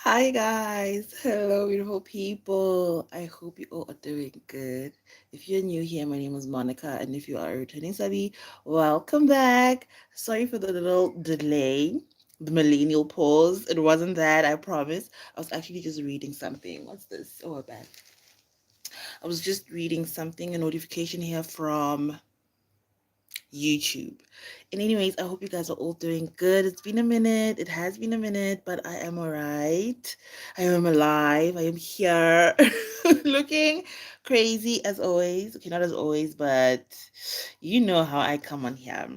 Hi guys, hello beautiful people. I hope you all are doing good. If you're new here, my name is Monica, and if you are a returning subby, welcome back. Sorry for the little delay, the millennial pause. It wasn't that, I promise. I was actually just reading something. What's this? Oh, bad. I was just reading something, a notification here from YouTube. And anyways, I hope you guys are all doing good. It's been a minute. It has been a minute, but I am all right. I am alive. I am here. Looking crazy as always. Okay, not as always, but you know how I come on here.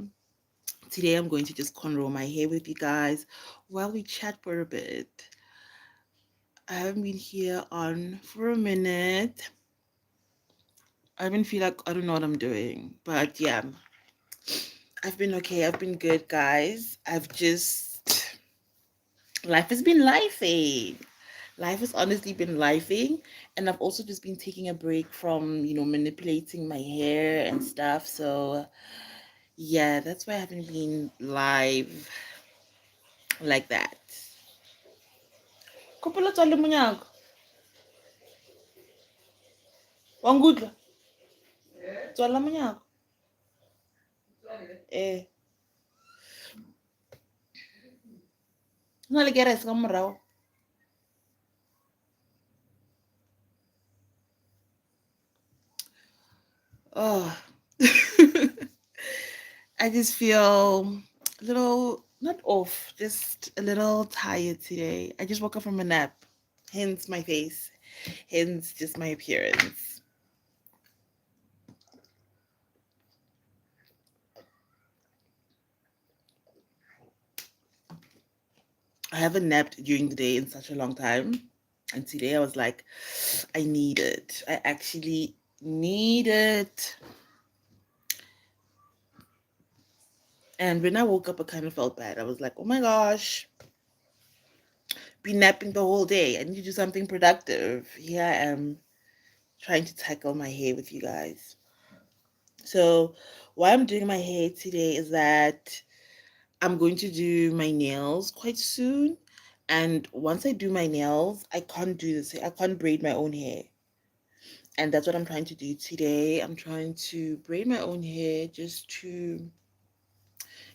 Today I'm going to just cornrow my hair with you guys while we chat for a bit. I haven't been here on for a minute. I even feel like I don't know what I'm doing. But yeah, I've been okay. I've been good, guys. Life has been lifing. Life has honestly been lifing. And I've also just been taking a break from, manipulating my hair and stuff. So, yeah, that's why I haven't been live like that. Kupula tswala monyako. Wangutla. Tswala monyako. Eh. Hona le kerese ka morao. Oh. I just feel a little, not off, just a little tired today. I just woke up from a nap, hence my face, hence just my appearance. I haven't napped during the day in such a long time. And today I was like, I need it. I actually need it. And when I woke up, I kind of felt bad. I was like, oh my gosh, been napping the whole day. I need to do something productive. Here I am trying to tackle my hair with you guys. So, why I'm doing my hair today is that I'm going to do my nails quite soon. And once I do my nails, I can't do this. I can't braid my own hair. And that's what I'm trying to do today. I'm trying to braid my own hair just to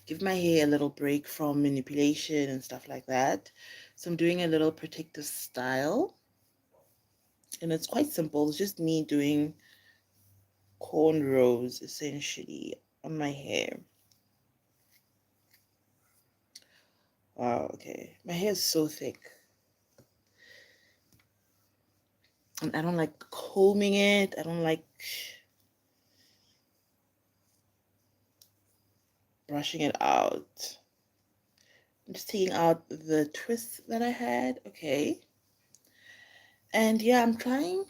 give my hair a little break from manipulation and stuff like that. So I'm doing a little protective style. And it's quite simple. It's just me doing cornrows essentially on my hair. Wow, okay. My hair is so thick. And I don't like combing it. I don't like brushing it out. I'm just taking out the twists that I had. Okay. And yeah, I'm trying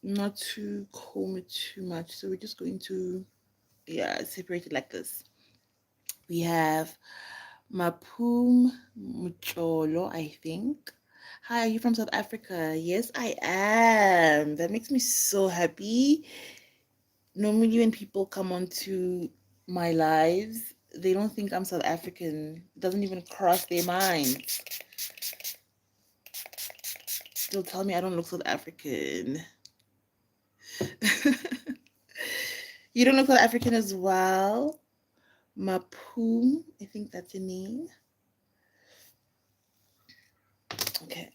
not to comb it too much. So we're just going to, yeah, separate it like this. We have Mapum Mucholo, I think. Hi, are you from South Africa? Yes, I am. That makes me so happy. Normally when people come onto my lives, they don't think I'm South African. It doesn't even cross their minds. They'll tell me I don't look South African. You don't look South African as well? Mapoom, I think that's your name. Okay.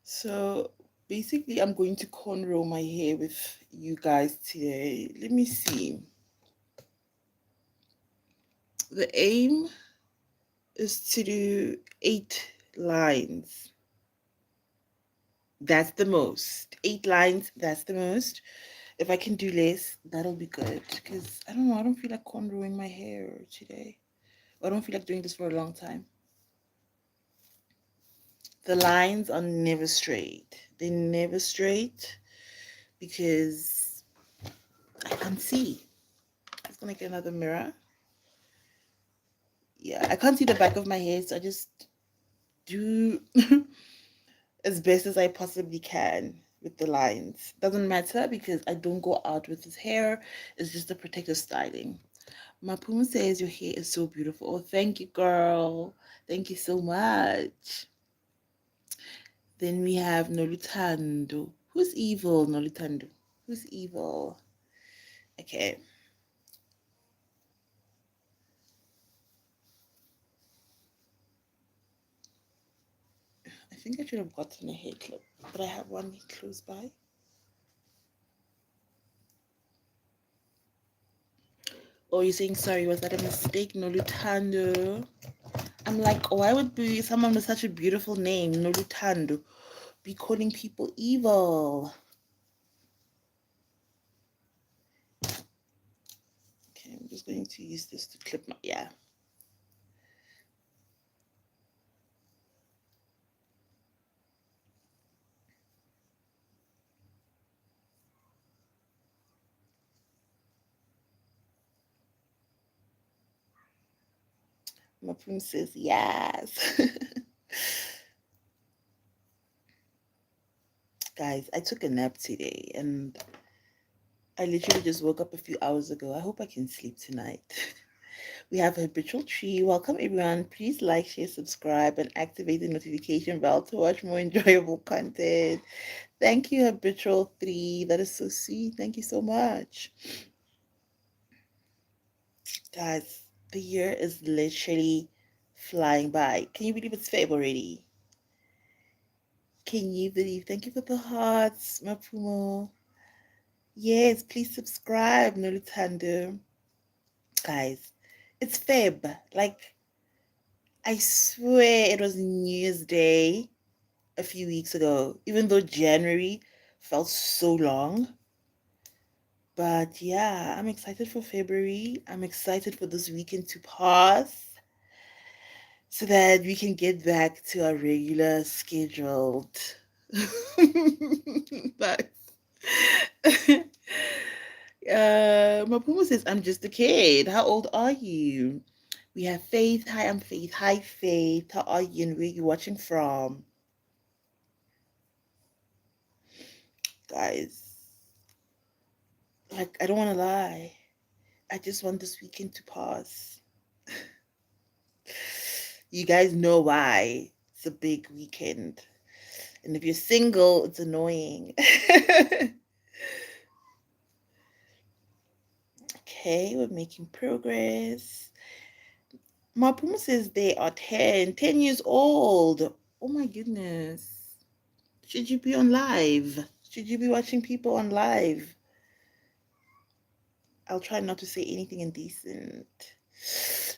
So basically, I'm going to cornrow my hair with you guys today. Let me see. The aim is to do 8 lines. That's the most. 8 lines, that's the most. If I can do less, that'll be good. Because I don't know, I don't feel like cornrowing my hair today. I don't feel like doing this for a long time. The lines are never straight. They're never straight because I can't see. I'm just gonna get another mirror. Yeah, I can't see the back of my hair, so I just do as best as I possibly can with the lines. Doesn't matter because I don't go out with his hair. It's just a protective styling. Mapum says your hair is so beautiful. Oh, thank you, girl. Thank you so much. Then we have Nolutando. Who's evil, Nolutando? Who's evil? Okay. I think I should have gotten a hair clip, but I have one close by. Oh, you're saying sorry? Was that a mistake, Nolutando? I'm like, why would be someone with such a beautiful name, Nolutando, be calling people evil? Okay, I'm just going to use this to clip my, yeah. My princess, yes. Guys, I took a nap today and I literally just woke up a few hours ago. I hope I can sleep tonight. We have a habitual tree. Welcome everyone. Please like, share, subscribe, and activate the notification bell to watch more enjoyable content. Thank you, habitual 3. That is so sweet. Thank you so much. Guys, the year is literally flying by. Can you believe it's Feb already? Can you believe? Thank you for the hearts, Mapumo. Yes, please subscribe, Nolutando. Guys, it's Feb. Like, I swear it was New Year's Day a few weeks ago, even though January felt so long. But yeah, I'm excited for February. I'm excited for this weekend to pass so that we can get back to our regular scheduled. But Mapumo says, I'm just a kid. How old are you? We have Faith. Hi, I'm Faith. Hi, Faith. How are you and where you watching from? Guys, like, I don't want to lie. I just want this weekend to pass. You guys know why. It's a big weekend. And if you're single, it's annoying. Okay, we're making progress. Mapuma says they are 10 years old. Oh my goodness. Should you be on live? Should you be watching people on live? I'll try not to say anything indecent.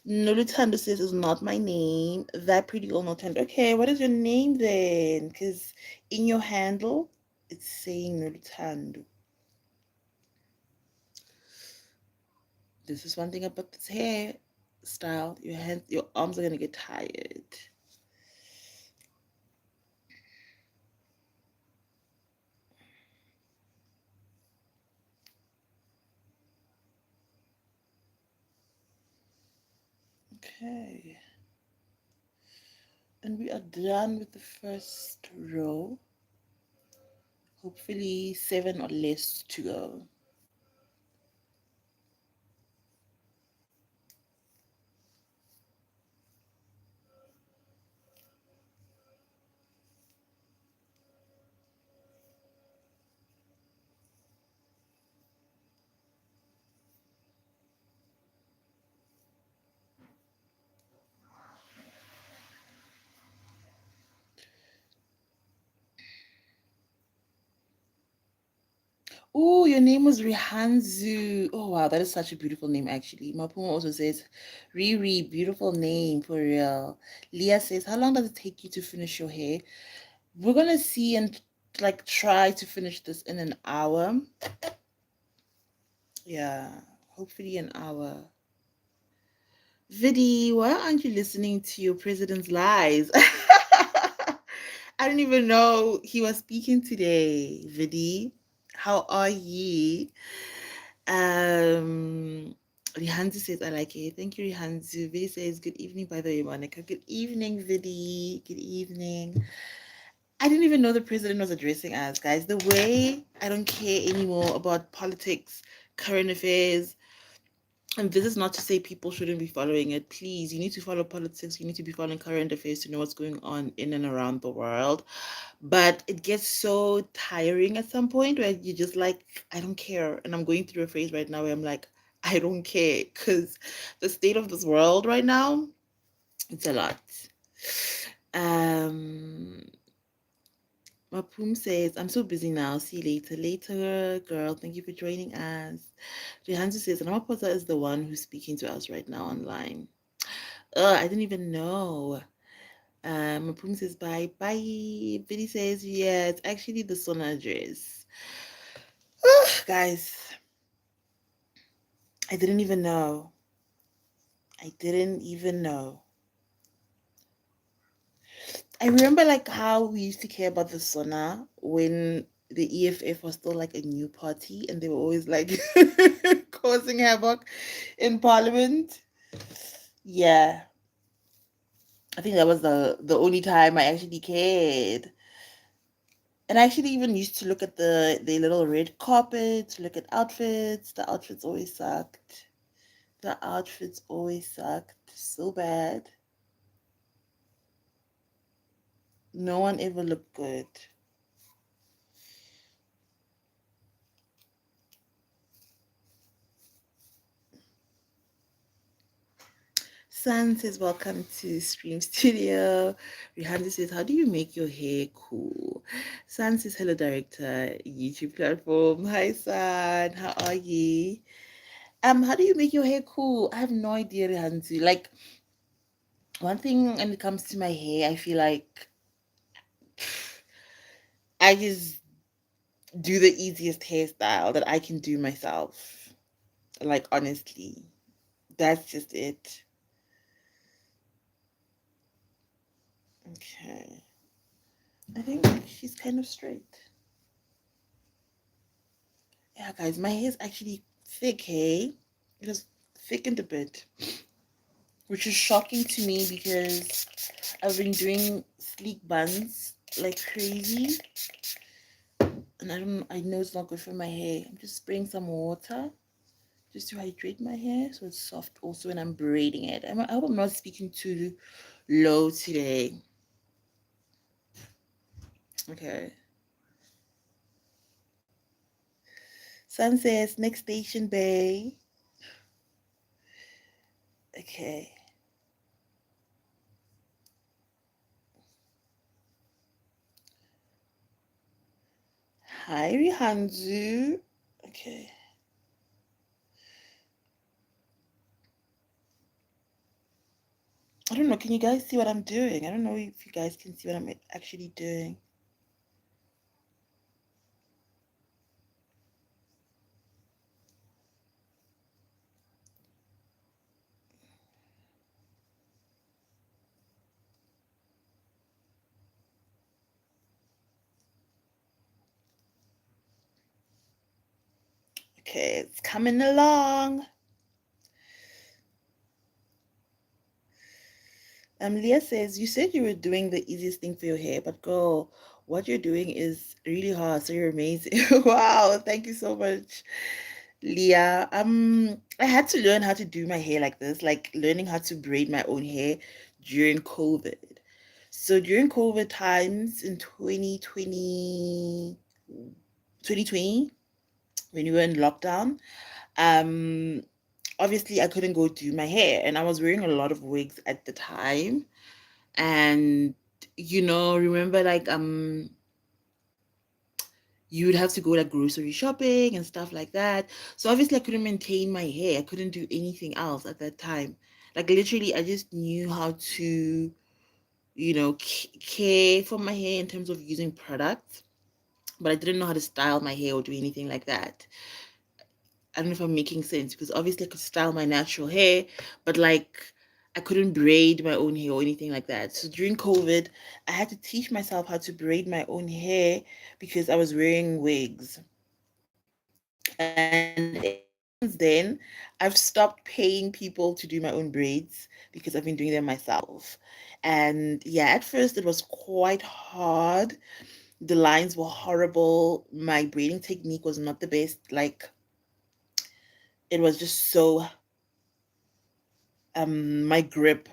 Nolutando says is not my name. That pretty old Nolutando. Okay, what is your name then? Because in your handle, it's saying Nolutando. This is one thing about this hair style. Your arms are gonna get tired. Okay. And we are done with the first row. Hopefully 7 or less to go. Oh, your name was Rihanzu. Oh, wow, that is such a beautiful name, actually. Mapumo also says, Riri, beautiful name, for real. Leah says, how long does it take you to finish your hair? We're going to see and like try to finish this in an hour. Yeah, hopefully an hour. Vidi, why aren't you listening to your president's lies? I didn't even know he was speaking today. Vidi, how are you? Rihanzu says, I like it. Thank you, Rihanzu. Vidi says, good evening, by the way, Monica. Good evening, Vidi. Good evening. I didn't even know the president was addressing us, guys. The way I don't care anymore about politics, current affairs, And this is not to say people shouldn't be following it. Please, you need to follow politics. You need to be following current affairs to know what's going on in and around the world. But it gets so tiring at some point where you just like, I don't care. And I'm going through a phase right now where I'm like, I don't care because the state of this world right now, it's a lot. Um, Mapum says, I'm so busy now. See you later. Later, girl. Thank you for joining us. Rehanzu says, Ramaphosa is the one who's speaking to us right now online. I didn't even know. Mapum says, bye. Bye. Biddy says, yeah, it's actually the Sona dress. Guys, I didn't even know. I didn't even know. I remember like how we used to care about the Sona when the EFF was still like a new party and they were always like causing havoc in Parliament. Yeah, I think that was the only time I actually cared. And I actually even used to look at the little red carpet to look at outfits. The outfits always sucked. The outfits always sucked so bad. No one ever looked good. San says, welcome to Stream Studio. Rihanna says, how do you make your hair cool? San says, hello, director, YouTube platform. Hi, San. How are you? How do you make your hair cool? I have no idea, Rihanna. Like, one thing when it comes to my hair, I feel like I just do the easiest hairstyle that I can do myself. Like, honestly, that's just it. Okay. I think she's kind of straight. Yeah, guys, my hair is actually thick, hey? It is thickened a bit, which is shocking to me because I've been doing sleek buns like crazy, and I know it's not good for my hair. I'm just spraying some water just to hydrate my hair so it's soft also when I'm braiding it. I hope I'm not speaking too low today. Okay. Sun says, next station, bay. Okay. Hi, Rihanzu. Okay. I don't know. Can you guys see what I'm doing? I don't know if you guys can see what I'm actually doing. Okay, it's coming along. Leah says, you said you were doing the easiest thing for your hair, but girl, what you're doing is really hard. So you're amazing. Wow, thank you so much, Leah. I had to learn how to do my hair like this, like learning how to braid my own hair during COVID. So during COVID times in 2020, when we were in lockdown, um, obviously I couldn't go do my hair, and I was wearing a lot of wigs at the time. And remember like you would have to go like grocery shopping and stuff like that. So obviously I couldn't maintain my hair. I couldn't do anything else at that time. Like literally, I just knew how to, care for my hair in terms of using products, but I didn't know how to style my hair or do anything like that. I don't know if I'm making sense because obviously I could style my natural hair, but like I couldn't braid my own hair or anything like that. So during COVID, I had to teach myself how to braid my own hair because I was wearing wigs. And ever since then, I've stopped paying people to do my own braids because I've been doing them myself. And yeah, at first it was quite hard. The lines were horrible. My braiding technique was not the best. Like it was just so my grip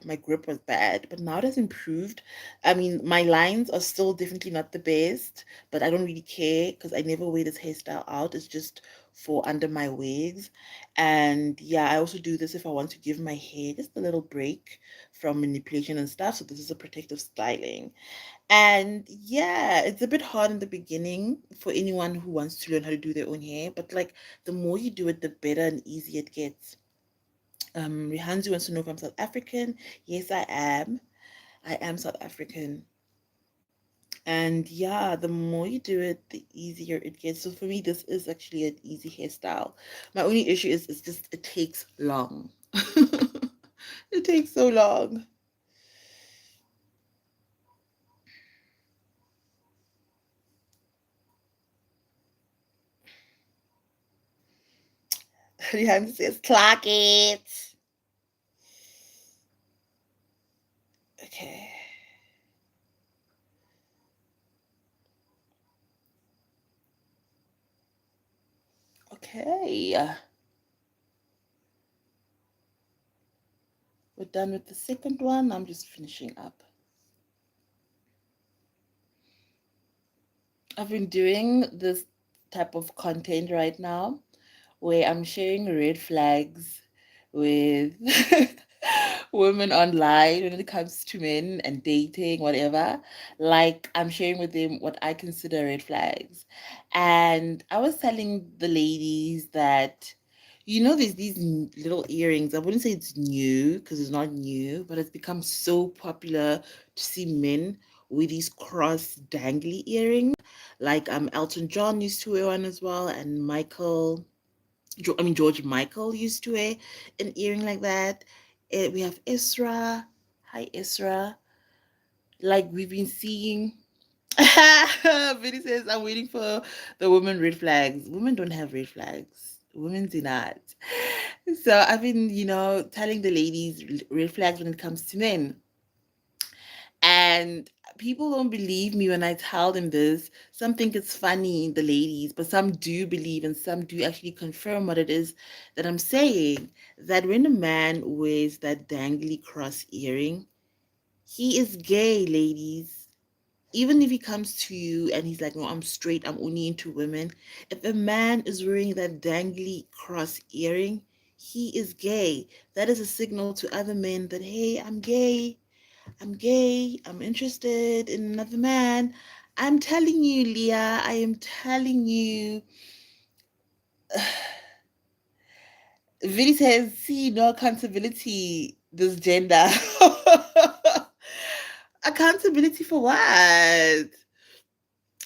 was bad, but now it has improved. I mean, my lines are still definitely not the best, but I don't really care because I never wear this hairstyle out. It's just for under my wigs. And yeah, I also do this if I want to give my hair just a little break from manipulation and stuff. So this is a protective styling. And yeah, it's a bit hard in the beginning for anyone who wants to learn how to do their own hair, but like the more you do it, the better and easier it gets. Rihanzi wants to know if I'm South African. Yes, I am. I am South African. And yeah, the more you do it, the easier it gets. So for me, this is actually an easy hairstyle. My only issue is it's just it takes long. It takes so long. Rihanzi says, clock it. Okay. Okay. We're done with the second one. I'm just finishing up. I've been doing this type of content right now where I'm sharing red flags with women online when it comes to men and dating, whatever. Like, I'm sharing with them what I consider red flags. And I was telling the ladies that, there's these little earrings. I wouldn't say it's new because it's not new, but it's become so popular to see men with these cross dangly earrings. Like Elton John used to wear one as well, and George Michael used to wear an earring like that. We have Isra. Hi, Isra. Like we've been seeing. Vinny says, I'm waiting for the women red flags. Women don't have red flags. Women do not. So I've been, telling the ladies red flags when it comes to men. And people don't believe me when I tell them this. Some think it's funny, the ladies, but some do believe and some do actually confirm what it is that I'm saying. That when a man wears that dangly cross earring, he is gay, ladies. Even if he comes to you and he's like, no, I'm straight, I'm only into women. If a man is wearing that dangly cross earring, he is gay. That is a signal to other men that, hey, I'm gay. I'm gay. I'm interested in another man. I'm telling you, Leah, I am telling you. Vinny says, see, no accountability, this gender. Accountability for what?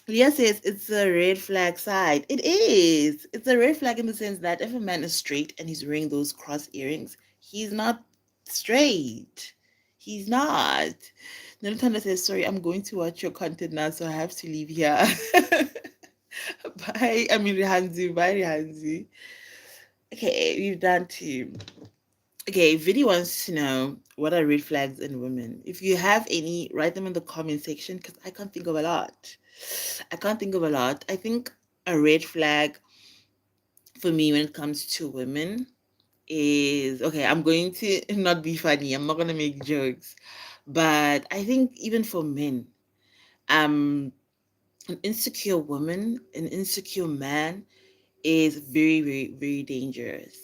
Leah says it's a red flag side. It is. It's a red flag in the sense that if a man is straight and he's wearing those cross earrings, he's not straight. He's not. Nolutanda says, sorry, I'm going to watch your content now, so I have to leave here. Bye. I mean, Rihanzi. Bye, Rihanzi. Okay, we've done two. Okay, Vidi wants to know what are red flags in women. If you have any, write them in the comment section because I can't think of a lot. I can't think of a lot. I think a red flag for me when it comes to women is okay. I'm going to not be funny. I'm not going to make jokes, but I think even for men, um, an insecure woman, an insecure man is very, very, very dangerous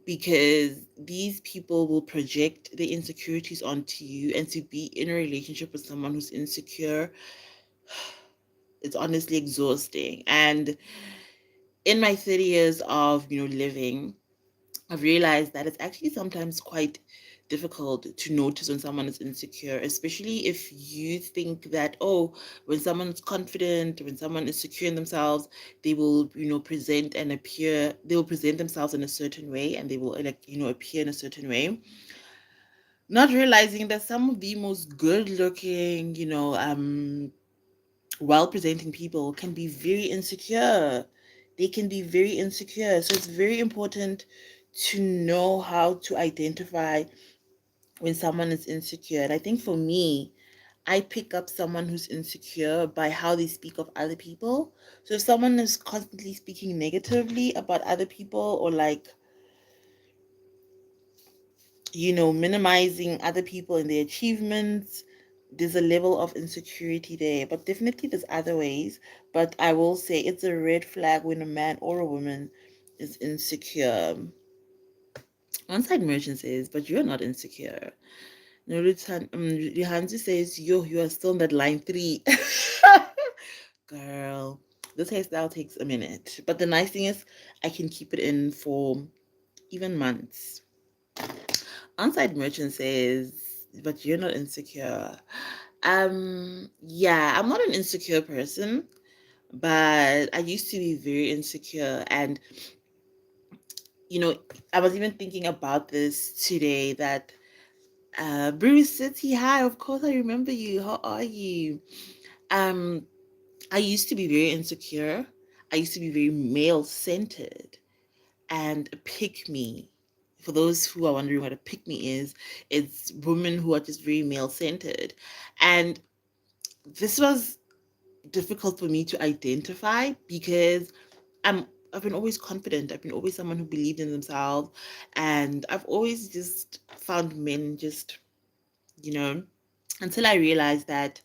because these people will project their insecurities onto you, and to be in a relationship with someone who's insecure, it's honestly exhausting. And in my 30 years of living, I've realized that it's actually sometimes quite difficult to notice when someone is insecure, especially if you think that, oh, when someone is confident, when someone is secure in themselves, they will, they will present themselves in a certain way and they will, appear in a certain way. Not realizing that some of the most good looking, well presenting people can be very insecure. They can be very insecure. So it's very important to know how to identify when someone is insecure. And I think for me, I pick up someone who's insecure by how they speak of other people. So if someone is constantly speaking negatively about other people, or like minimizing other people and their achievements. There's a level of insecurity there, but definitely there's other ways. But I will say it's a red flag when a man or a woman is insecure. One-side merchant says, but you're not insecure. Rihanzi says, yo, you are still in that line three. Girl, this hairstyle takes a minute. But the nice thing is, I can keep it in for even months. On-site merchant says, but you're not insecure. Yeah, I'm not an insecure person, but I used to be very insecure. And, you know, I was even thinking about this today that Bruce City, hi, of course I remember you. How are you? Um, I used to be very insecure. I used to be very male-centered and a pick me. For those who are wondering what a pick me is, it's women who are just very male-centered. And this was difficult for me to identify because I've been always confident. I've been always someone who believed in themselves, and I've always just found men just, you know, until I realized that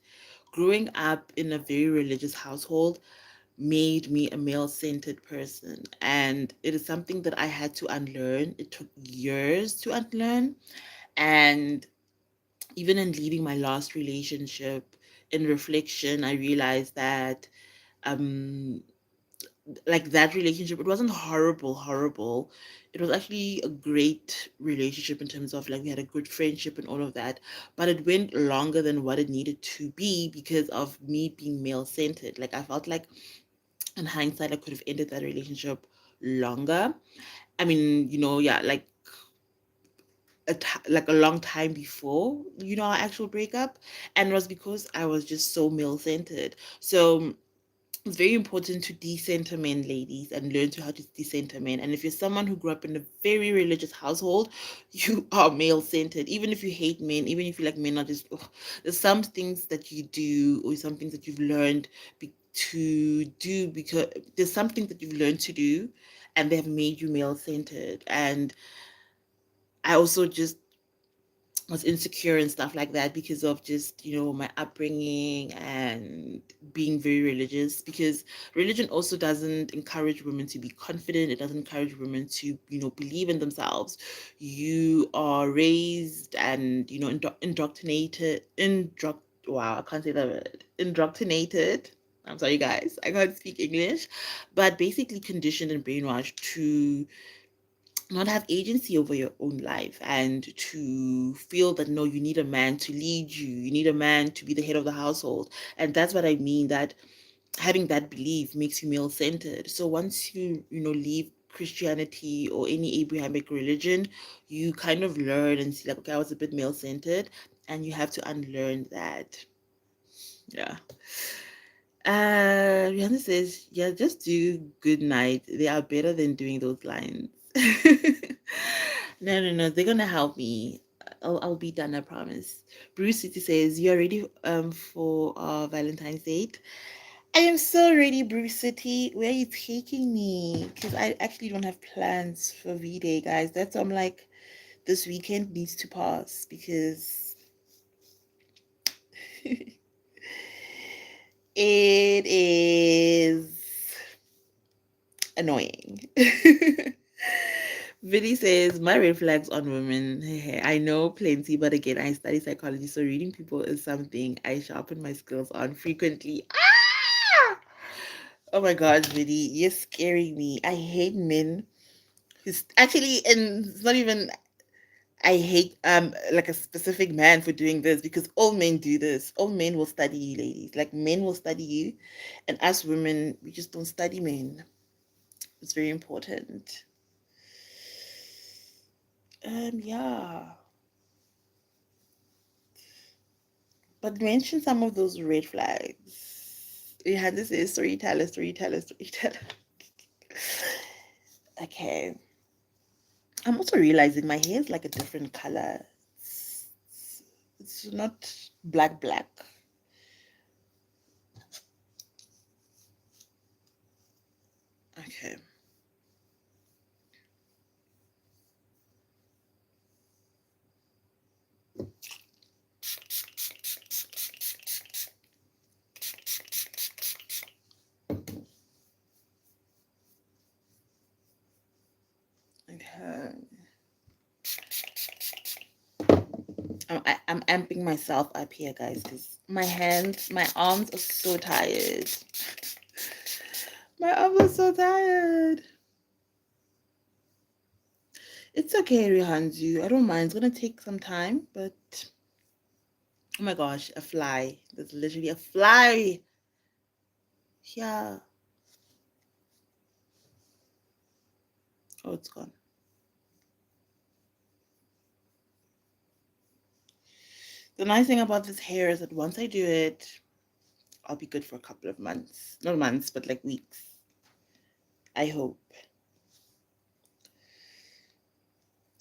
growing up in a very religious household made me a male centered person. And it is something that I had to unlearn. It took years to unlearn. And even in leaving my last relationship, in reflection, I realized that um like that relationship, it wasn't horrible. It was actually a great relationship in terms of like we had a good friendship and all of that, but it went longer than what it needed to be because of me being male centered. Like I felt like in hindsight I could have ended that relationship longer. I mean, yeah, like like a long time before, our actual breakup. And it was because I was just so male centered. So it's very important to decenter men, ladies, and learn to how to decenter men. And if you're someone who grew up in a very religious household, you are male centered. Even if you hate men, even if you like men are just, ugh, there's some things that you do or some things that you've learned to do because there's something that you've learned to do and they have made you male centered. And I also just was insecure and stuff like that because of just my upbringing and being very religious, because religion also doesn't encourage women to be confident. It doesn't encourage women to believe in themselves. You are raised and indoctrinated wow, I can't say that word. Indoctrinated. I'm sorry guys, I can't speak English, but basically conditioned and brainwashed to not have agency over your own life and to feel that no, you need a man to lead you, you need a man to be the head of the household. And that's what I mean, that having that belief makes you male centered. So once you leave Christianity or any Abrahamic religion, you kind of learn and see like, okay, I was a bit male centered, and you have to unlearn that. Yeah. Rihanna says, yeah, just do good night. They are better than doing those lines. No, no, no. They're gonna help me. I'll be done, I promise. Bruce City says, you're ready for Valentine's date. I am so ready, Bruce City. Where are you taking me? Because I actually don't have plans for V-Day, guys. That's why I'm like, this weekend needs to pass because it is annoying. Vinny says, my red flags on women. I know plenty, but again, I study psychology, so reading people is something I sharpen my skills on frequently. Ah! Oh my God, Vinny, you're scaring me. I hate men who's actually, and it's not even, I hate like a specific man for doing this, because all men do this. All men will study you, ladies. Like men will study you, and us women, we just don't study men. It's very important. Yeah. But mention some of those red flags. We had this is storyteller. Okay. I'm also realizing my hair is like a different color. It's not black. Okay. Okay. I'm amping myself up here, guys, because my hands, my arms are so tired. My arms are so tired. It's okay, Rihanzu. I don't mind. It's gonna take some time, but oh my gosh, a fly. There's literally a fly. Yeah. Oh, it's gone. The nice thing about this hair is that once I do it, I'll be good for a couple of months. Not months, but like weeks. I hope.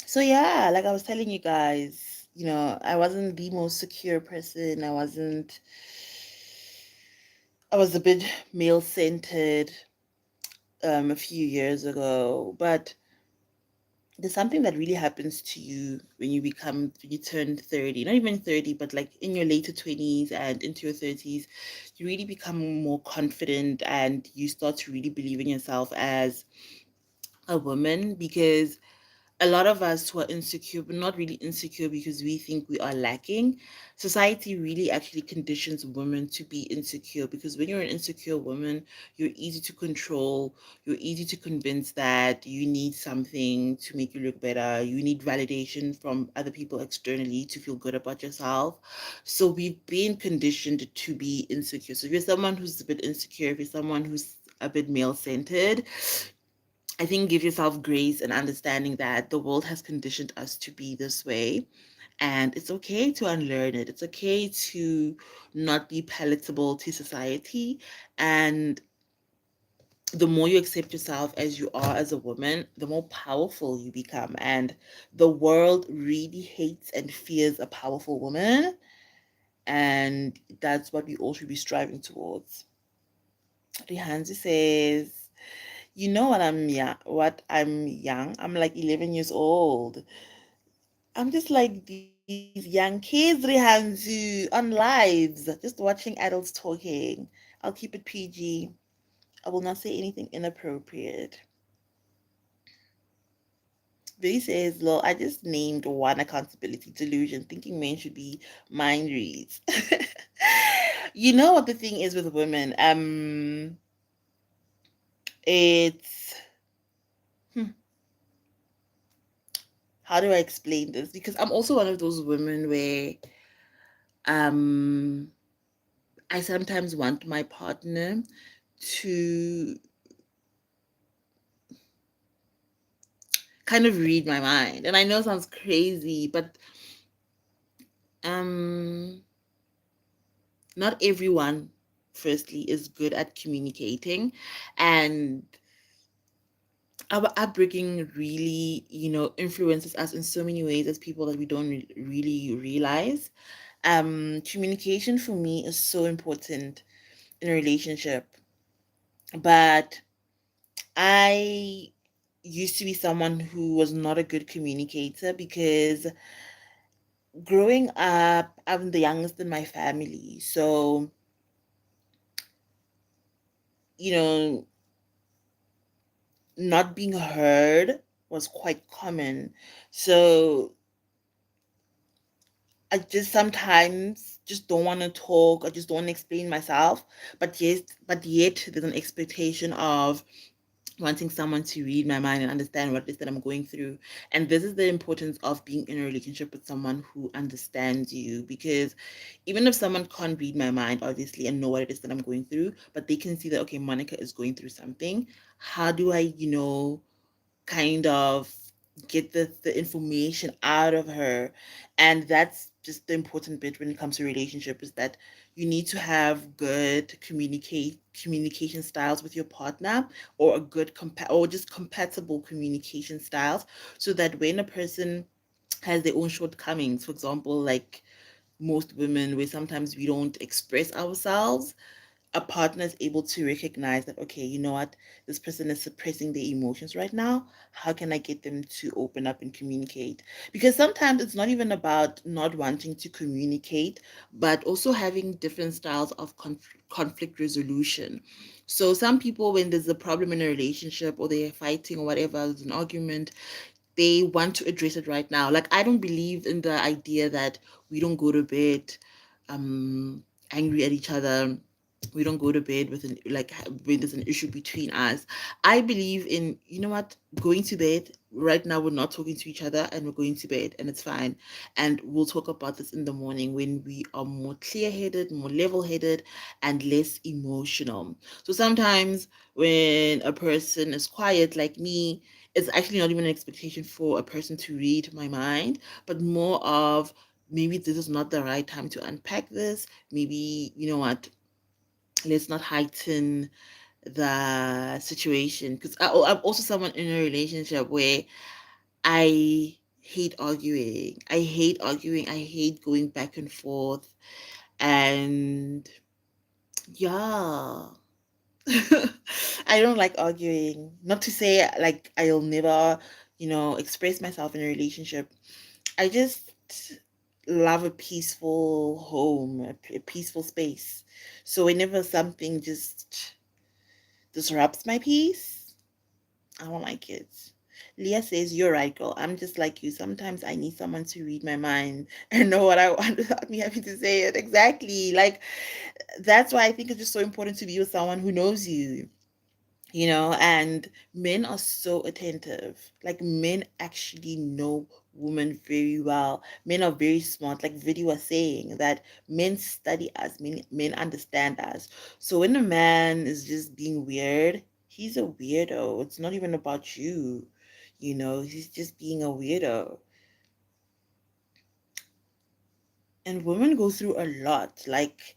So yeah, like I was telling you guys, I wasn't the most secure person. I was a bit male centered a few years ago, but there's something that really happens to you when you turn 30, not even 30, but like in your later 20s and into your 30s, you really become more confident and you start to really believe in yourself as a woman, because a lot of us who are insecure, but not really insecure because we think we are lacking, society really actually conditions women to be insecure, because when you're an insecure woman, you're easy to control, you're easy to convince that you need something to make you look better, you need validation from other people externally to feel good about yourself. So we've been conditioned to be insecure. So if you're someone who's a bit insecure, if you're someone who's a bit male centered, I think give yourself grace and understanding that the world has conditioned us to be this way. And it's okay to unlearn it. It's okay to not be palatable to society. And the more you accept yourself as you are as a woman, the more powerful you become. And the world really hates and fears a powerful woman. And that's what we all should be striving towards. Rihanzi says, you know what I'm young, I'm young. I'm like 11 years old. I'm just like these young kids, Rihanzu, on lives, just watching adults talking. I'll keep it PG. I will not say anything inappropriate. This says, Lol, I just named one accountability delusion, thinking men should be mind reads. You know what the thing is with women? It's hmm, how do I explain this? Because I'm also one of those women where um I sometimes want my partner to kind of read my mind. And I know it sounds crazy, but um not everyone firstly is good at communicating, and our upbringing really, influences us in so many ways as people that we don't really realize. Communication for me is so important in a relationship, but I used to be someone who was not a good communicator because growing up, I'm the youngest in my family. So, you know, not being heard was quite common. So, I just sometimes just don't want to talk. I just don't want to explain myself. But yet there's an expectation of wanting someone to read my mind and understand what it is that I'm going through. And this is the importance of being in a relationship with someone who understands you. Because even if someone can't read my mind, obviously, and know what it is that I'm going through, but they can see that, okay, Monica is going through something. How do I, kind of get the information out of her? And that's just the important bit when it comes to relationship, is that you need to have good communication styles with your partner, or a good or just compatible communication styles, so that when a person has their own shortcomings, for example, like most women, where sometimes we don't express ourselves, a partner is able to recognize that, okay, you know what, this person is suppressing their emotions right now. How can I get them to open up and communicate? Because sometimes it's not even about not wanting to communicate, but also having different styles of conflict resolution. So some people, when there's a problem in a relationship or they're fighting or whatever, there's an argument, they want to address it right now. Like, I don't believe in the idea that we don't go to bed um angry at each other. We don't go to bed with an like when there's an issue between us. I believe in, you know what, going to bed right now. We're not talking to each other and we're going to bed and it's fine. And we'll talk about this in the morning when we are more clear-headed, more level-headed, and less emotional. So sometimes when a person is quiet like me, it's actually not even an expectation for a person to read my mind, but more of, maybe this is not the right time to unpack this. Maybe, you know what, let's not heighten the situation. Because I'm also someone in a relationship where I hate arguing. I hate arguing. I hate going back and forth. And yeah. I don't like arguing. Not to say like I'll never, express myself in a relationship. I just love a peaceful home, a peaceful space. So whenever something just disrupts my peace, I don't like it. Leah says, "You're right, girl. I'm just like you. Sometimes I need someone to read my mind and know what I want without me having to say it." Exactly. Like, that's why I think it's just so important to be with someone who knows you. And men are so attentive. Like, men actually know women very well. Men are very smart. Like Vidi was saying, that men study us, men understand us. So when a man is just being weird, he's a weirdo. It's not even about you. He's just being a weirdo. And women go through a lot. Like,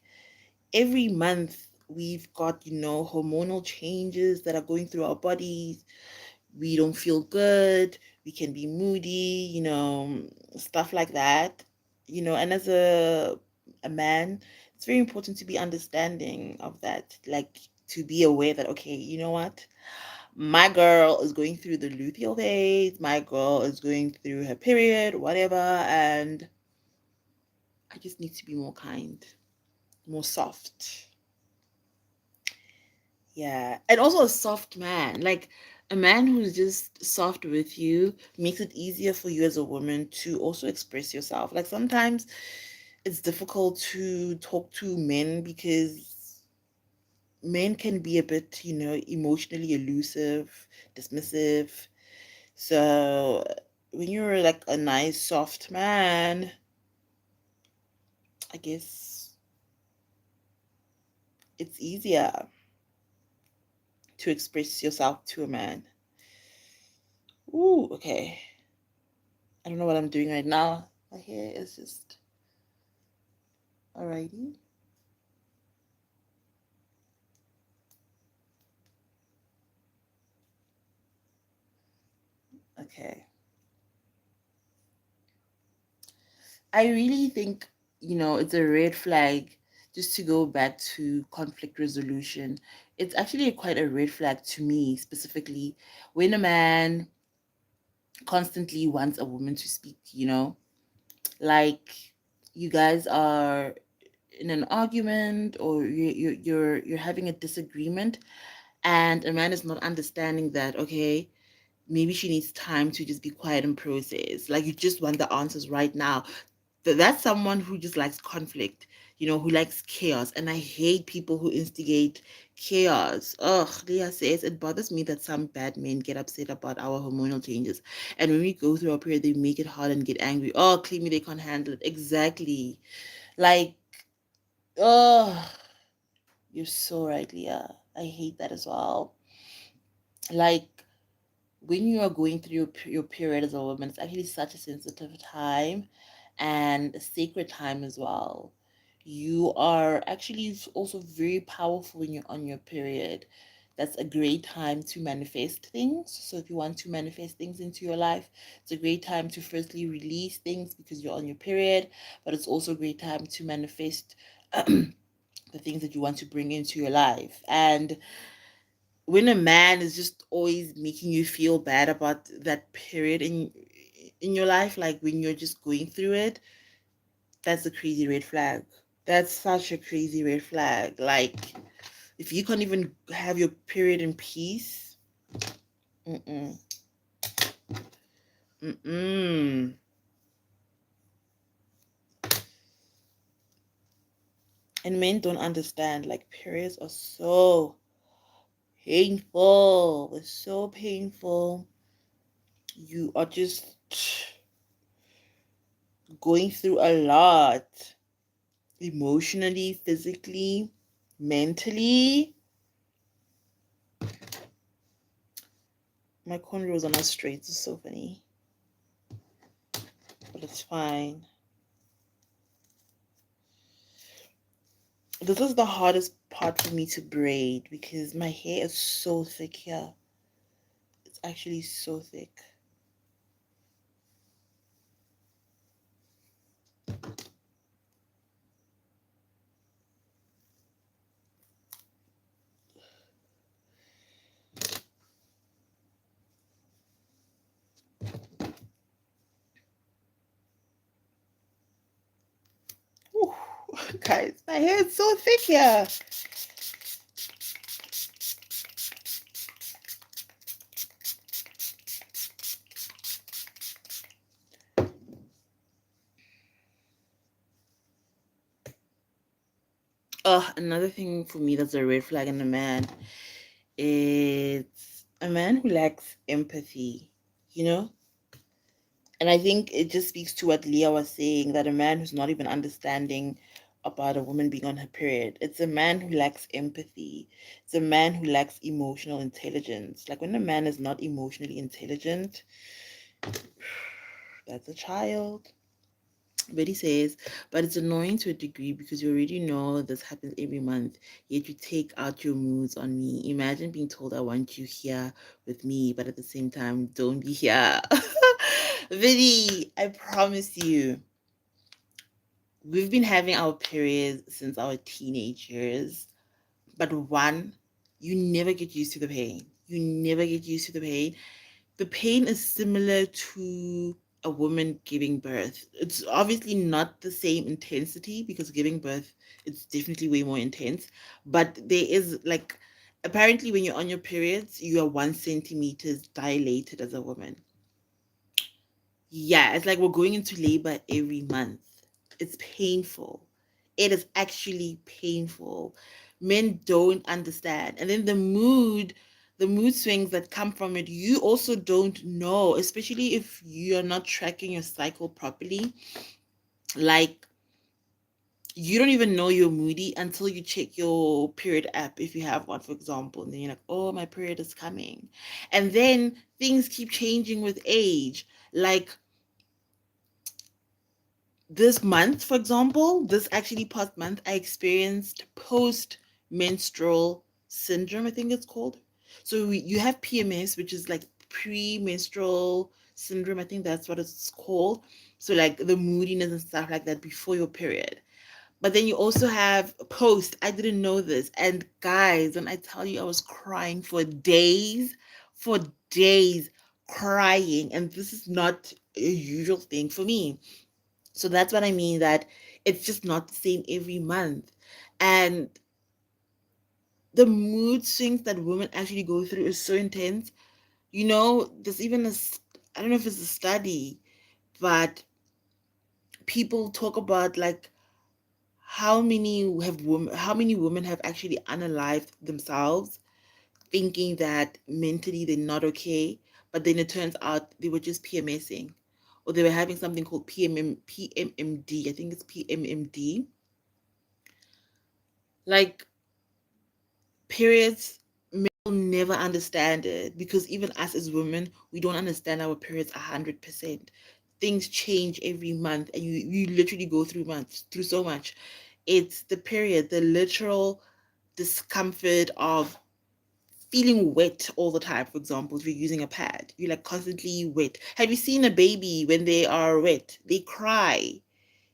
every month we've got, hormonal changes that are going through our bodies. We don't feel good, we can be moody, stuff like that. And as a man, it's very important to be understanding of that, like, to be aware that, okay, you know what, my girl is going through the luteal phase, my girl is going through her period, whatever, and I just need to be more kind, more soft. Yeah. And also a soft man. Like, a man who's just soft with you makes it easier for you as a woman to also express yourself. Like, sometimes it's difficult to talk to men because men can be a bit, emotionally elusive, dismissive. So when you're like a nice, soft man, I guess it's easier to express yourself to a man. Ooh, okay. I don't know what I'm doing right now. My hair is just alrighty. Okay. I really think, it's a red flag, just to go back to conflict resolution. It's actually quite a red flag to me, specifically, when a man constantly wants a woman to speak, like, you guys are in an argument, or you're having a disagreement, and a man is not understanding that, okay, maybe she needs time to just be quiet and process. Like, you just want the answers right now. That's someone who just likes conflict, who likes chaos. And I hate people who instigate chaos. Ugh, Leah says, it bothers me that some bad men get upset about our hormonal changes. And when we go through our period, they make it hard and get angry. Oh, claiming they can't handle it. Exactly. Like, oh, you're so right, Leah. I hate that as well. Like, when you are going through your period as a woman, it's actually such a sensitive time and a sacred time as well. You are actually also very powerful when you're on your period. That's a great time to manifest things. So if you want to manifest things into your life, it's a great time to firstly release things because you're on your period, but it's also a great time to manifest the things that you want to bring into your life. And when a man is just always making you feel bad about that period in your life, like when you're just going through it, that's a crazy red flag. That's such a crazy red flag. Like, if you can't even have your period in peace, mm-mm, mm-mm. And men don't understand, like, periods are so painful. It's so painful. You are just going through a lot emotionally, physically, mentally. My cornrows are not straight. It's so funny, but it's fine. This is the hardest part for me to braid because my hair is so thick here. It's actually so thick. Whew. Guys, my hair is so thick here. Another thing for me that's a red flag in a man is a man who lacks empathy, you know? And I think it just speaks to what Leah was saying, that a man who's not even understanding about a woman being on her period. It's a man who lacks empathy. It's a man who lacks emotional intelligence. Like when a man is not emotionally intelligent, that's a child. Betty says, but it's annoying to a degree because you already know this happens every month, yet you take out your moods on me. Imagine being told I want you here with me, but at the same time, don't be here. Betty, I promise you, we've been having our periods since our teenage years, but one, you never get used to the pain. You never get used to the pain. The pain is similar to a woman giving birth. It's obviously not the same intensity because giving birth, it's definitely way more intense. But there is like, apparently, when you're on your periods, you are 1 centimeters dilated as a woman. Yeah, it's like we're going into labor every month. It's painful. It is actually painful. Men don't understand. And then the mood swings that come from it, you also don't know, especially if you're not tracking your cycle properly. Like, you don't even know you're moody until you check your period app, if you have one, for example. And then you're like, oh, my period is coming. And then things keep changing with age. Like, this month, for example, this actually past month, I experienced post menstrual syndrome, I think it's called. So you have PMS, which is like premenstrual syndrome. I think that's what it's called. So, like the moodiness and stuff like that before your period. But then you also have post. I didn't know this. And guys, when I tell you I was crying for days, crying. And this is not a usual thing for me. So that's what I mean, that it's just not the same every month. And the mood swings that women actually go through is so intense. You know, there's even I don't know if it's a study, but people talk about like how many women have actually unalived themselves thinking that mentally they're not okay, but then it turns out they were just PMSing, or they were having something called PMMD. I think it's PMMD. Like, periods, men will never understand it because even us as women, we don't understand our periods 100%. Things change every month, and you literally go through so much. It's the period, the literal discomfort of feeling wet all the time. For example, if you're using a pad, you're like constantly wet. Have you seen a baby when they are wet? They cry.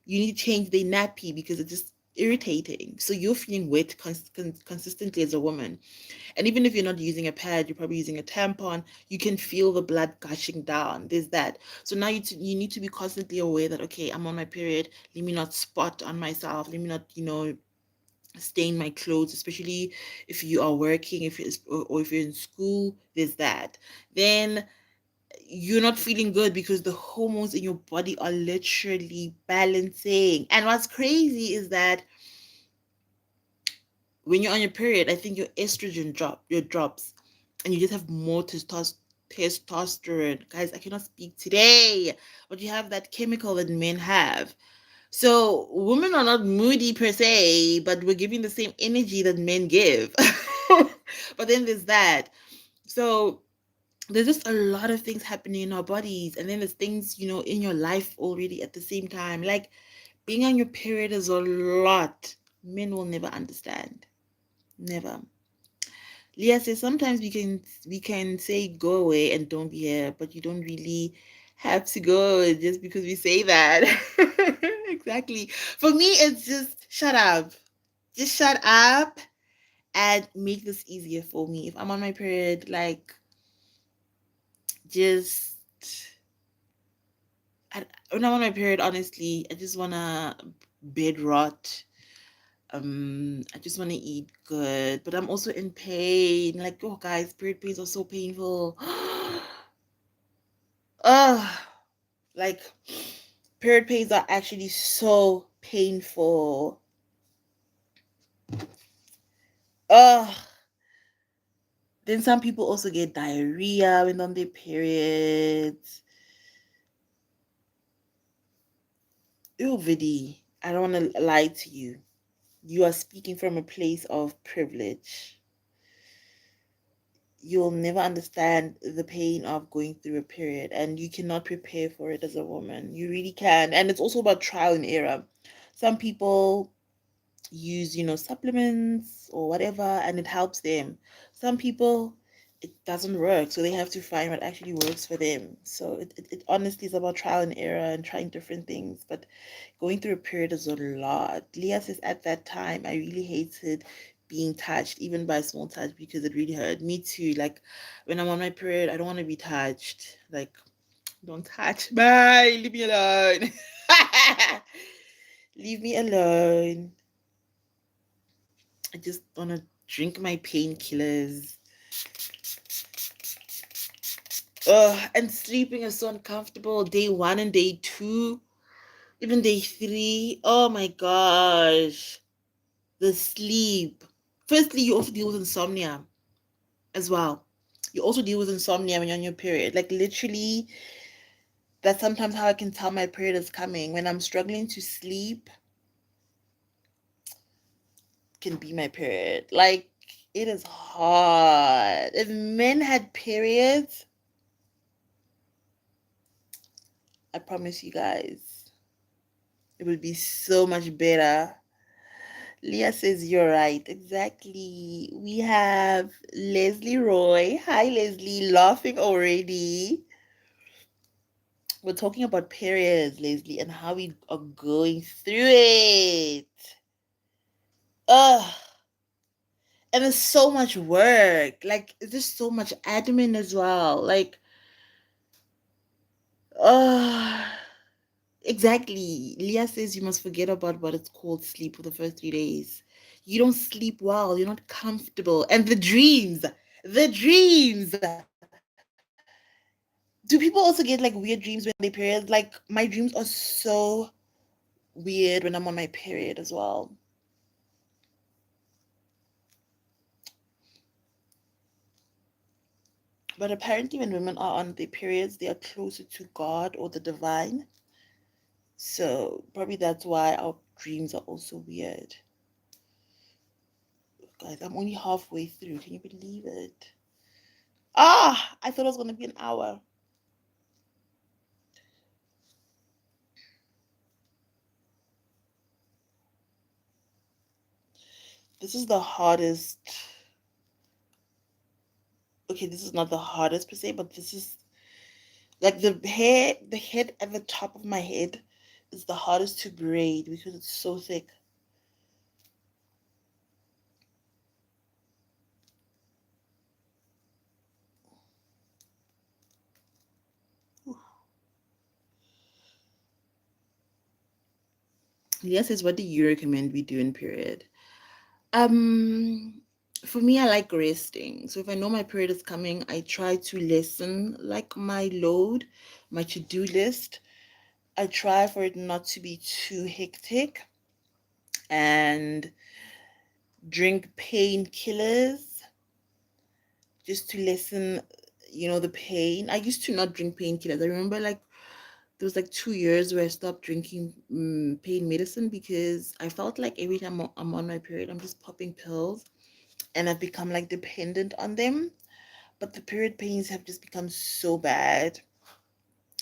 You need to change their nappy because irritating. So you're feeling wet consistently as a woman. And even if you're not using a pad, you're probably using a tampon, you can feel the blood gushing down. There's that. So now you need to be constantly aware that, okay, I'm on my period. Let me not spot on myself. Let me not, stain my clothes, especially if you are working, if it's or if you're in school. There's that. Then you're not feeling good because the hormones in your body are literally balancing. And what's crazy is that when you're on your period, I think your estrogen drops, and you just have more testosterone. Guys, I cannot speak today, but you have that chemical that men have. So women are not moody per se, but we're giving the same energy that men give. But then there's that. So there's just a lot of things happening in our bodies, and then there's things in your life already at the same time. Like being on your period is a lot. Men will never understand. Never. Leah says sometimes we can say go away and don't be here, but you don't really have to go just because we say that. Exactly. For me, it's just shut up. Just shut up and make this easier for me. If I'm on my period, like just when I'm on my period, honestly, I just wanna bed rot. I just want to eat good, but I'm also in pain. Like, oh, guys, period pains are so painful. Ugh, like period pains are actually so painful. Ugh. Then some people also get diarrhea when on their periods. Ew, Vidi, I don't want to lie to you. You are speaking from a place of privilege. You'll never understand the pain of going through a period, and you cannot prepare for it as a woman. You really can. And it's also about trial and error. Some people use supplements or whatever, and it helps them. Some people, it doesn't work, so they have to find what actually works for them. So it honestly is about trial and error and trying different things. But going through a period is a lot. Leah says at that time I really hated being touched, even by a small touch, because it really hurt me too. Like when I'm on my period, I don't want to be touched. Like, don't touch. Bye. Leave me alone. Leave me alone. I just want to drink my painkillers. Ugh, and sleeping is so uncomfortable. Day one and day two, even day three. Oh my gosh. The sleep. Firstly, you also deal with insomnia as well. You also deal with insomnia when you're on your period. Like literally, that's sometimes how I can tell my period is coming. When I'm struggling to sleep, can be my period. Like it is hard. If men had periods, I promise you guys, it would be so much better. Leah says you're right. Exactly. We have Leslie Roy. Hi, Leslie. Laughing already. We're talking about periods, Leslie, and how we are going through it. Ugh. And it's so much work. Like, there's so much admin as well. Like, ugh. Exactly. Leah says you must forget about what it's called sleep for the first 3 days. You don't sleep well. You're not comfortable. And the dreams. The dreams. Do people also get like weird dreams when they period? Like, my dreams are so weird when I'm on my period as well. But apparently, when women are on their periods, they are closer to God or the divine. So probably that's why our dreams are also weird. Guys, I'm only halfway through. Can you believe it? Ah, I thought it was going to be an hour. This is the hardest. Okay, this is not the hardest per se, but this is like the head at the top of my head is the hardest to braid because it's so thick. Leah says, what do you recommend we do in period? Um, for me, I like resting. So if I know my period is coming, I try to lessen like my load, my to-do list. I try for it not to be too hectic and drink painkillers just to lessen, the pain. I used to not drink painkillers. I remember like there was like 2 years where I stopped drinking pain medicine because I felt like every time I'm on my period, I'm just popping pills and I've become like dependent on them. But the period pains have just become so bad.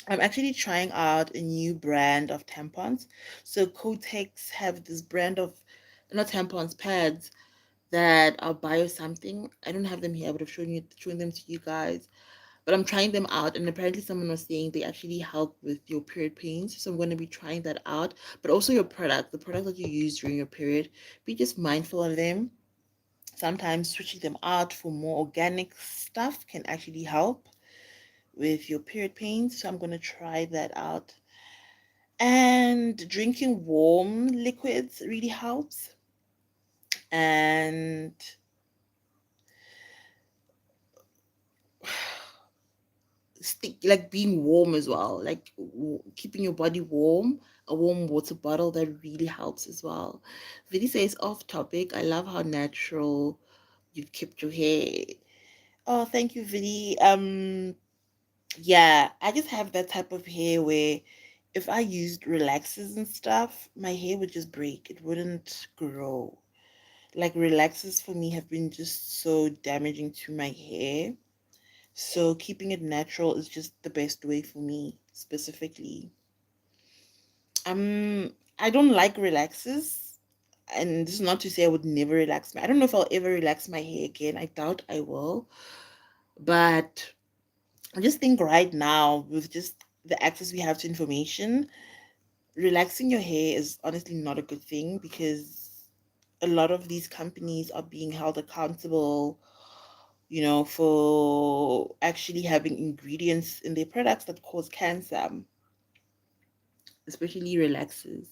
I'm actually trying out a new brand of tampons. So Kotex have this brand of not tampons, pads that are bio something. I don't have them here. I would have shown them to you guys. But I'm trying them out, and apparently someone was saying they actually help with your period pains. So I'm going to be trying that out. But also your product, the product that you use during your period, be just mindful of them. Sometimes switching them out for more organic stuff can actually help with your period pains. So I'm going to try that out. And drinking warm liquids really helps. And stick like being warm as well, like keeping your body warm. A warm water bottle that really helps as well. Vidi says off topic, I love how natural you've kept your hair. Oh, thank you, Vidi. Yeah, I just have that type of hair where if I used relaxers and stuff, my hair would just break. It wouldn't grow. Like relaxers for me have been just so damaging to my hair. So keeping it natural is just the best way for me specifically. I don't like relaxers. And this is not to say I would never relax my I don't know if I'll ever relax my hair again. I doubt I will. But I just think right now, with just the access we have to information, relaxing your hair is honestly not a good thing because a lot of these companies are being held accountable, for actually having ingredients in their products that cause cancer, especially relaxers.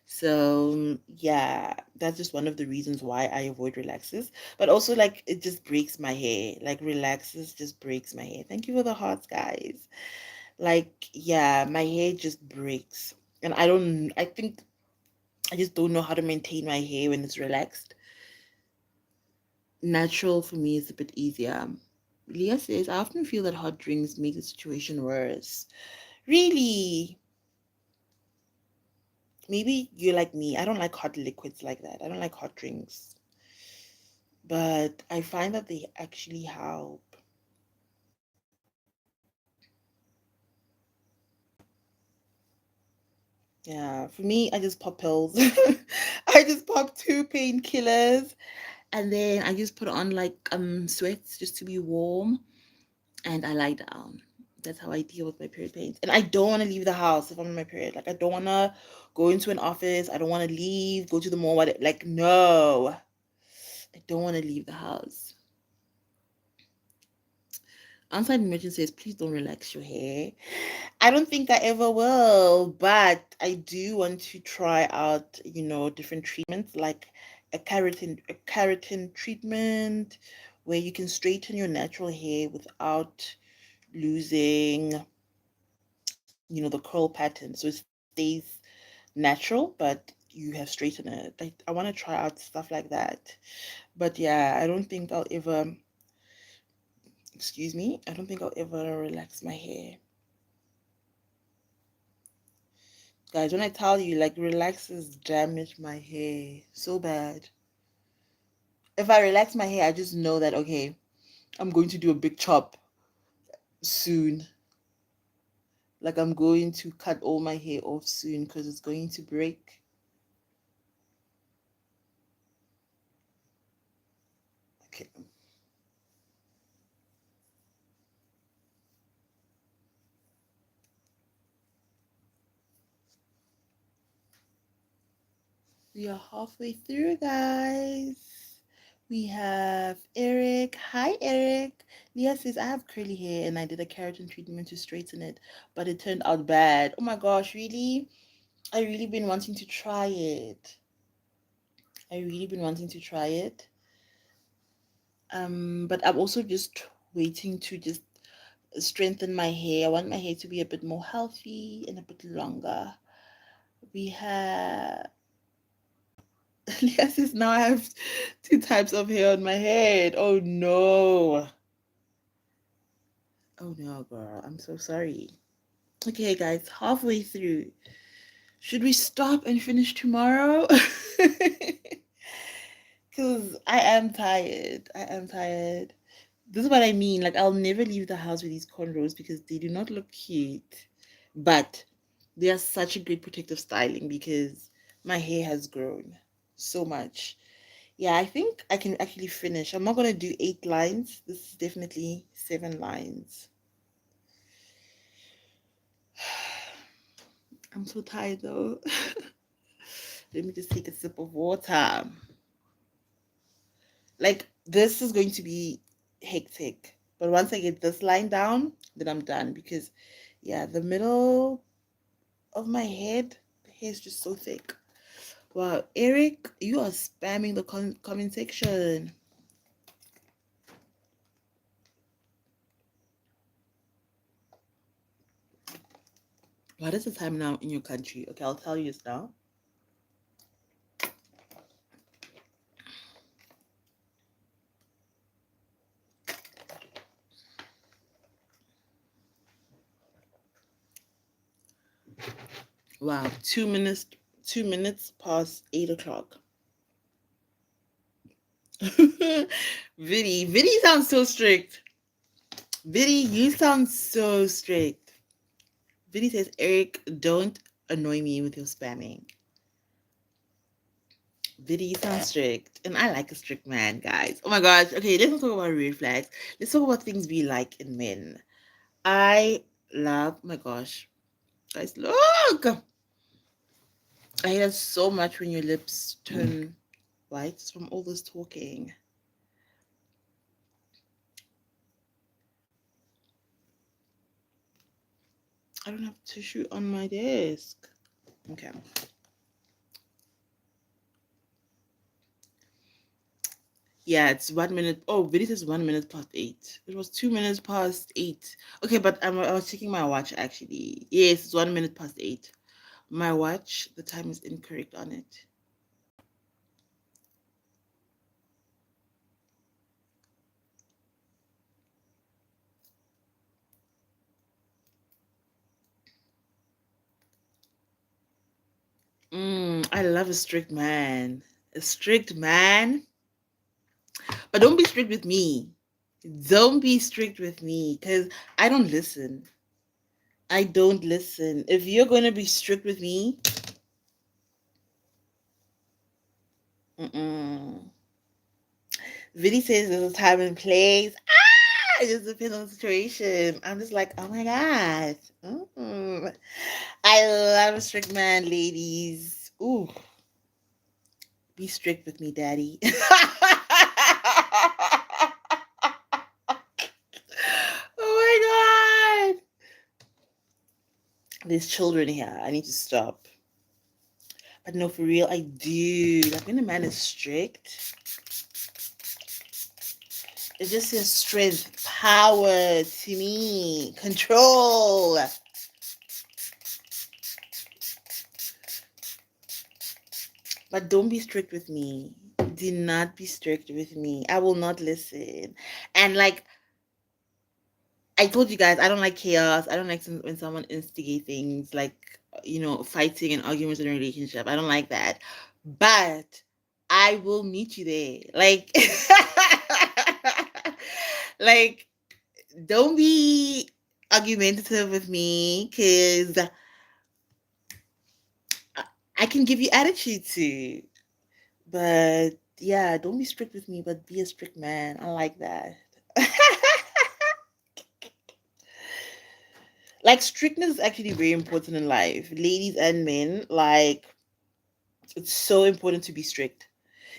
So, yeah, that's just one of the reasons why I avoid relaxers. But also, like, it just breaks my hair. Like, relaxers just breaks my hair. Thank you for the hearts, guys. Like, yeah, my hair just breaks. And I think I just don't know how to maintain my hair when it's relaxed. Natural for me is a bit easier. Leah says, I often feel that hot drinks make the situation worse. Really? Maybe you're like me. I don't like hot liquids like that. I don't like hot drinks. But I find that they actually help. Yeah, for me, I just pop pills. I just pop two painkillers and then I just put on like sweats just to be warm and I lie down. That's how I deal with my period pains. And I don't want to leave the house if I'm in my period. Like I don't want to go into an office. I don't want to leave, go to the mall. Like no, I don't want to leave the house. Outside Emergency says, please don't relax your hair. I don't think I ever will, but I do want to try out, different treatments like a keratin treatment where you can straighten your natural hair without losing, the curl pattern. So it stays natural, but you have straightened it. I want to try out stuff like that. But yeah, I don't think I'll ever, excuse me, I don't think I'll ever relax my hair. Guys, when I tell you, like, relaxers damage my hair so bad. If I relax my hair, I just know that, okay, I'm going to do a big chop soon. Like, I'm going to cut all my hair off soon because it's going to break. Okay. We are halfway through, guys. We have Eric. Hi, Eric. Leah says, I have curly hair and I did a keratin treatment to straighten it, but it turned out bad. Oh my gosh, really? I really been wanting to try it. I really been wanting to try it. But I'm also just waiting to just strengthen my hair. I want my hair to be a bit more healthy and a bit longer. We have yes, now I have two types of hair on my head. Oh no. Oh no, girl. I'm so sorry. Okay, guys, halfway through. Should we stop and finish tomorrow? Because I am tired. I am tired. This is what I mean. Like, I'll never leave the house with these cornrows because they do not look cute. But they are such a great protective styling because my hair has grown so much. Yeah, I think I can actually finish. I'm not going to do 8 lines. This is definitely 7 lines. I'm so tired though. Let me just take a sip of water. Like, this is going to be hectic. But once I get this line down, then I'm done. Because, yeah, the middle of my head, the hair is just so thick. Wow, Eric, you are spamming the comment section. What is the time now in your country? Okay, I'll tell you this now. Wow, 2 minutes, 2 minutes past 8 o'clock. Viddy sounds so strict. Viddy, you sound so strict. Viddy says, Eric, don't annoy me with your spamming. Viddy, you sound strict. And I like a strict man, guys. Oh my gosh. Okay, let's not talk about red flags. Let's talk about things we like in men. I love, oh my gosh. Guys, look! I hate it so much when your lips turn white from all this talking. I don't have tissue on my desk. Okay. Yeah, it's 1 minute. Oh, Viddy says 1 minute past 8. It was 2 minutes past 8. Okay, but I was checking my watch actually. Yes, it's 1 minute past 8. My watch, the time is incorrect on it. I love a strict man. A strict man. But don't be strict with me. Don't be strict with me because I don't listen. I don't listen. If you're going to be strict with me, mm-mm. Vinny says there's a time and place. It just depends on the situation. I'm just like, oh my God. I love a strict man, ladies. Ooh, be strict with me, daddy. Oh my God. There's children here. I need to stop. But no, for real, I do. Like when a man is strict, it just says strength, power to me, control. But don't be strict with me. Do not be strict with me. I will not listen. And like I told you guys, I don't like chaos. I don't like when someone instigates things like, fighting and arguments in a relationship. I don't like that. But I will meet you there. Like, like, don't be argumentative with me because I can give you attitude too. But yeah, don't be strict with me, but be a strict man. I like that. Like strictness is actually very important in life, ladies and men. Like it's so important to be strict.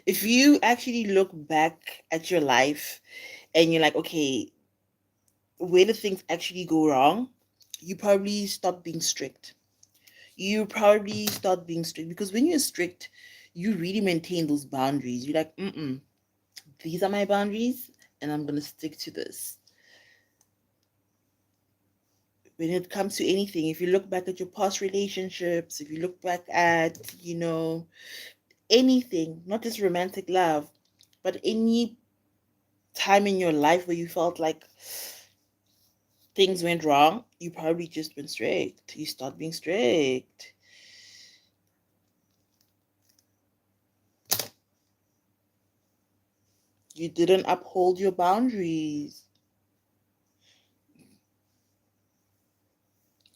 If you actually look back at your life and you're like, okay, where do things actually go wrong? You probably stop being strict. you probably start being strict, because when you're strict, you really maintain those boundaries. You're like, these are my boundaries, and I'm gonna stick to this. When it comes to anything, if you look back at your past relationships, if you look back at, anything, not just romantic love, but any time in your life where you felt like things went wrong, you probably just been strict. You start being strict. You didn't uphold your boundaries.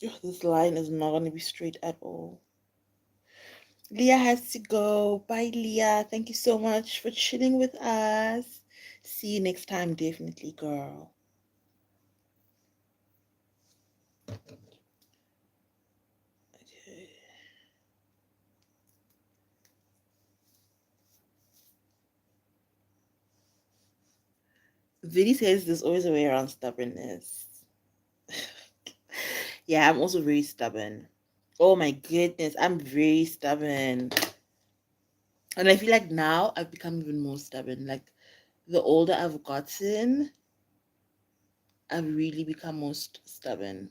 Ugh, this line is not going to be straight at all. Leah has to go. Bye, Leah. Thank you so much for chilling with us. See you next time, definitely, girl. Okay. Vidi says there's always a way around stubbornness. Yeah, I'm also very stubborn. Oh my goodness, I'm very stubborn. And I feel like now I've become even more stubborn. Like the older I've gotten, I've really become most stubborn.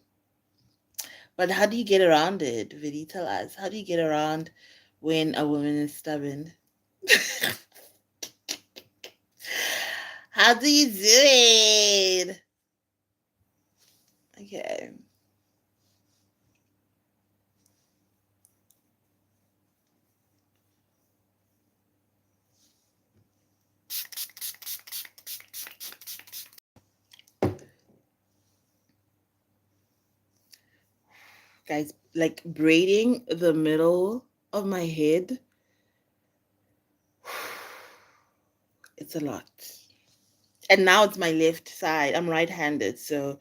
But how do you get around it, Vidi? Tell us. How do you get around when a woman is stubborn? How do you do it? Okay. Guys, like braiding the middle of my head, it's a lot. And now it's my left side. I'm right-handed, so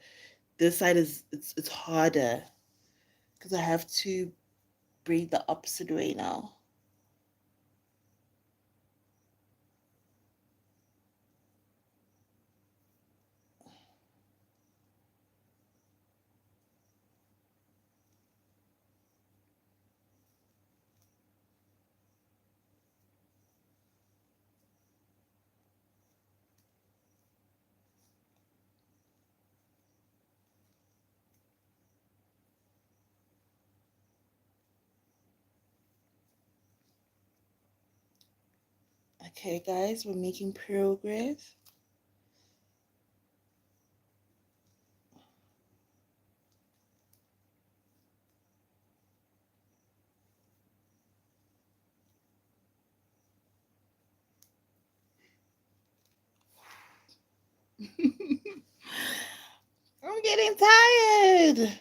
this side is it's harder because I have to braid the opposite way now. Okay, guys, we're making progress. I'm getting tired.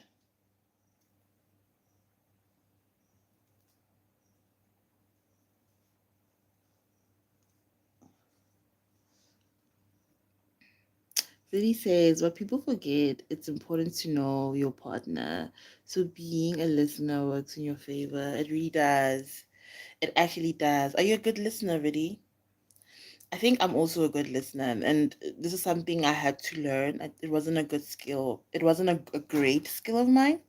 Lily says, what people forget, it's important to know your partner. So being a listener works in your favor. It really does. It actually does. Are you a good listener, Viddy? I think I'm also a good listener, and this is something I had to learn. It wasn't a good skill. It wasn't a great skill of mine.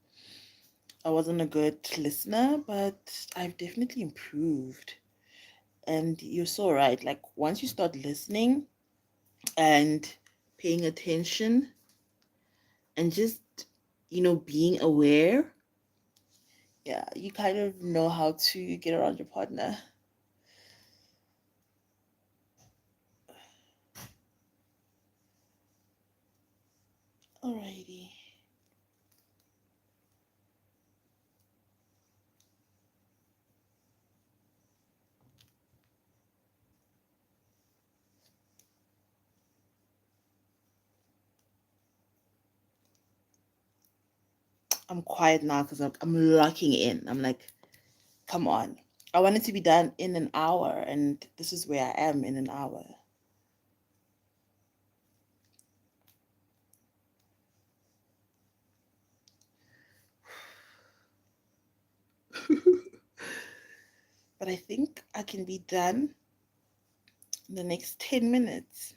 I wasn't a good listener, but I've definitely improved. And you're so right. Like once you start listening and paying attention and just, being aware, yeah, you kind of know how to get around your partner. Alrighty. I'm quiet now because I'm locking in. I'm like, come on. I want it to be done in an hour, and this is where I am in an hour. But I think I can be done in the next 10 minutes.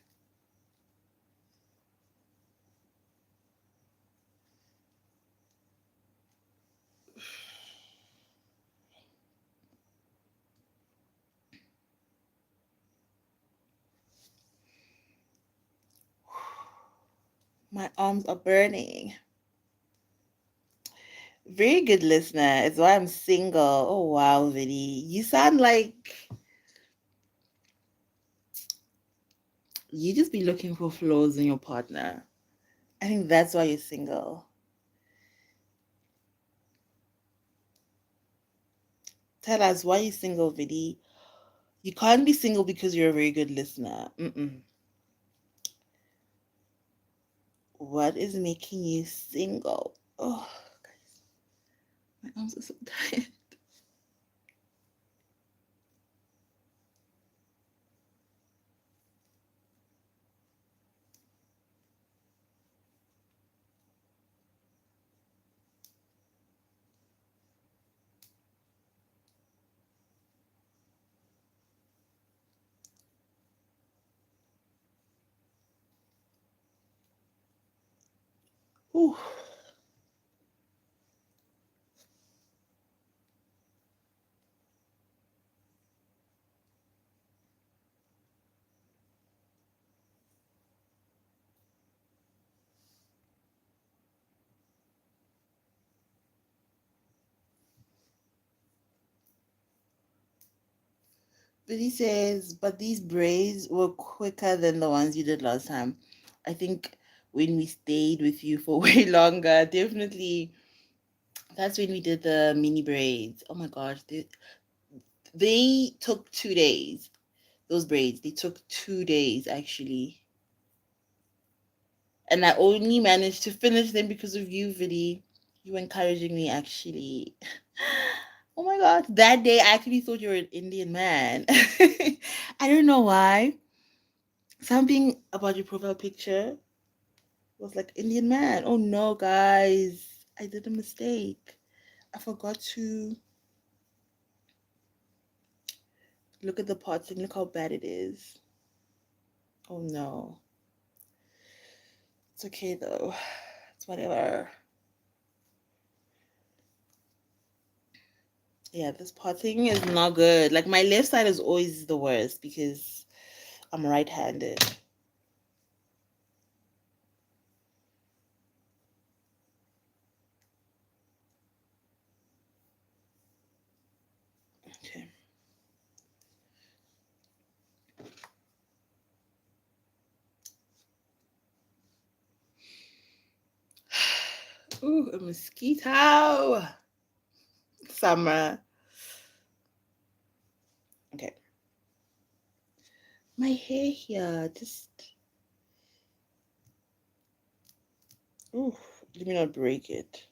My arms are burning. Very good listener. It's why I'm single. Oh wow, Vinny. You sound like you just be looking for flaws in your partner. I think that's why you're single. Tell us why you're single, Vinny. You can't be single because you're a very good listener. Mm-mm. What is making you single? Oh, guys, my arms are so tired. Ooh. But he says, but these braids were quicker than the ones you did last time. I think when we stayed with you for way longer, definitely that's when we did the mini braids. Oh my gosh, they took 2 days. Those braids, they took 2 days actually. And I only managed to finish them because of you, Vidi. You encouraging me actually. Oh my god, that day I actually thought you were an Indian man. I don't know why. Something about your profile picture was like Indian man. Oh no, guys, I did a mistake. I forgot to look at the parts and look how bad it is. Oh no. It's okay though. It's whatever. Yeah, this potting is not good. Like my left side is always the worst because I'm right-handed. Okay. Ooh, a mosquito. Summer. Okay. My hair here just. Ooh, let me not break it.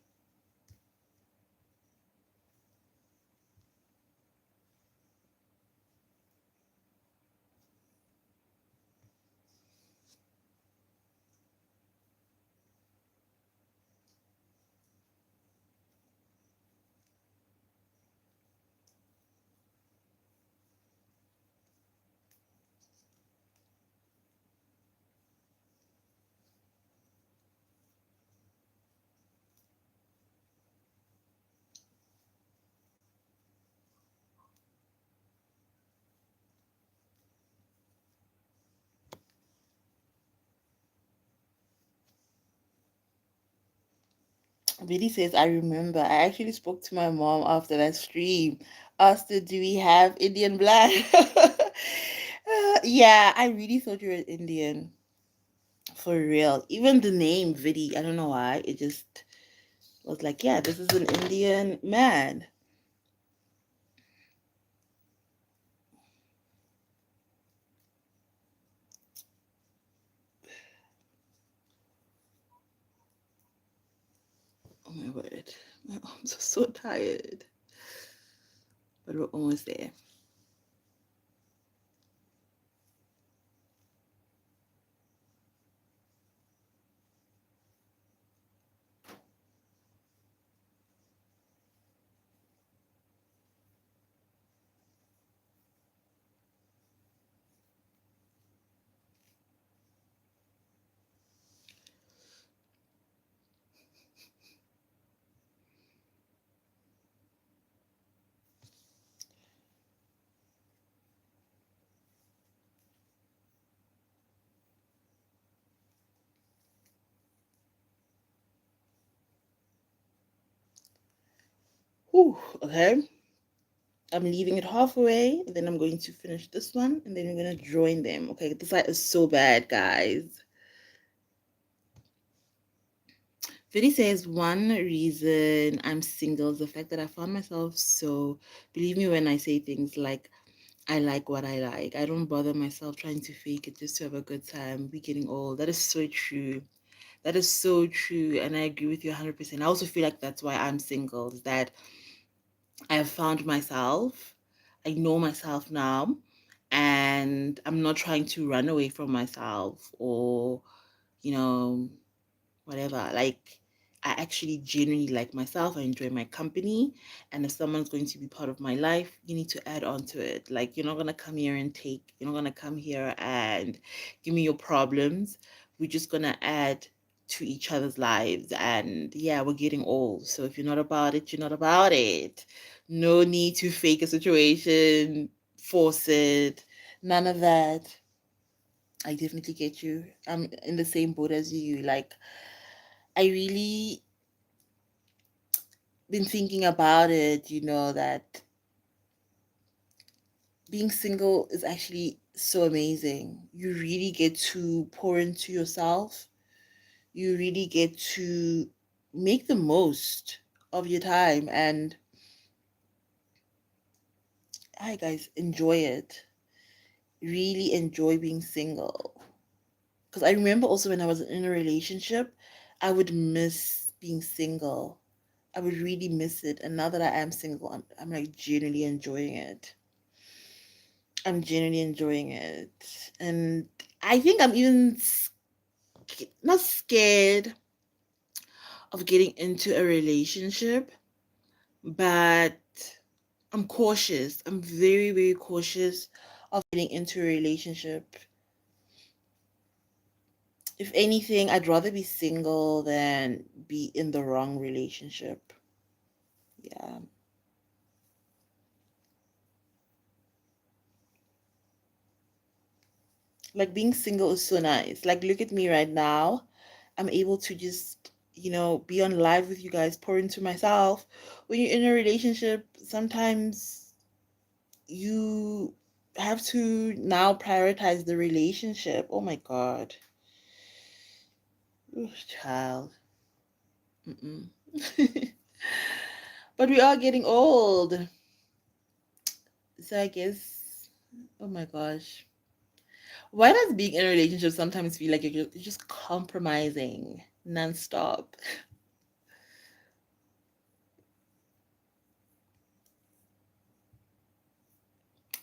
Billy says, I remember. I actually spoke to my mom after that stream. Asked her, do we have Indian blood? Yeah, I really thought you were Indian. For real. Even the name Vidi, I don't know why. It just was like, yeah, this is an Indian man. Oh my word. My arms are so tired. But we're almost there. Whew, okay. I'm leaving it halfway, then I'm going to finish this one, and then we're gonna join them. Okay, this side is so bad, guys. Vinny says one reason I'm single is the fact that I found myself so, believe me when I say things like I like what I like. I don't bother myself trying to fake it just to have a good time. We're getting old. That is so true. That is so true. And I agree with you 100%. I also feel like that's why I'm single, is that I have found myself. I know myself now. And I'm not trying to run away from myself or, you know, whatever. Like, I actually genuinely like myself. I enjoy my company. And if someone's going to be part of my life, you need to add on to it. Like, you're not going to come here and take, you're not going to come here and give me your problems. We're just going to add to each other's lives. And yeah, we're getting old. So if you're not about it, you're not about it. No need to fake a situation, force it, none of that. I definitely get you. I'm in the same boat as you. Like, I really been thinking about it, that being single is actually so amazing. You really get to pour into yourself. You really get to make the most of your time. And hi, guys, enjoy it. Really enjoy being single. Because I remember also when I was in a relationship, I would miss being single. I would really miss it. And now that I am single, I'm like genuinely enjoying it. I'm genuinely enjoying it. And I think I'm even not scared of getting into a relationship, but I'm cautious. I'm very, very cautious of getting into a relationship. If anything, I'd rather be single than be in the wrong relationship. Yeah. Like being single is so nice. Like, look at me right now. I'm able to just, be on live with you guys, pour into myself. When you're in a relationship, sometimes you have to now prioritize the relationship. Oh my God. Ooh, child. Mm-mm. But we are getting old. So I guess, oh my gosh. Why does being in a relationship sometimes feel like you're just compromising nonstop?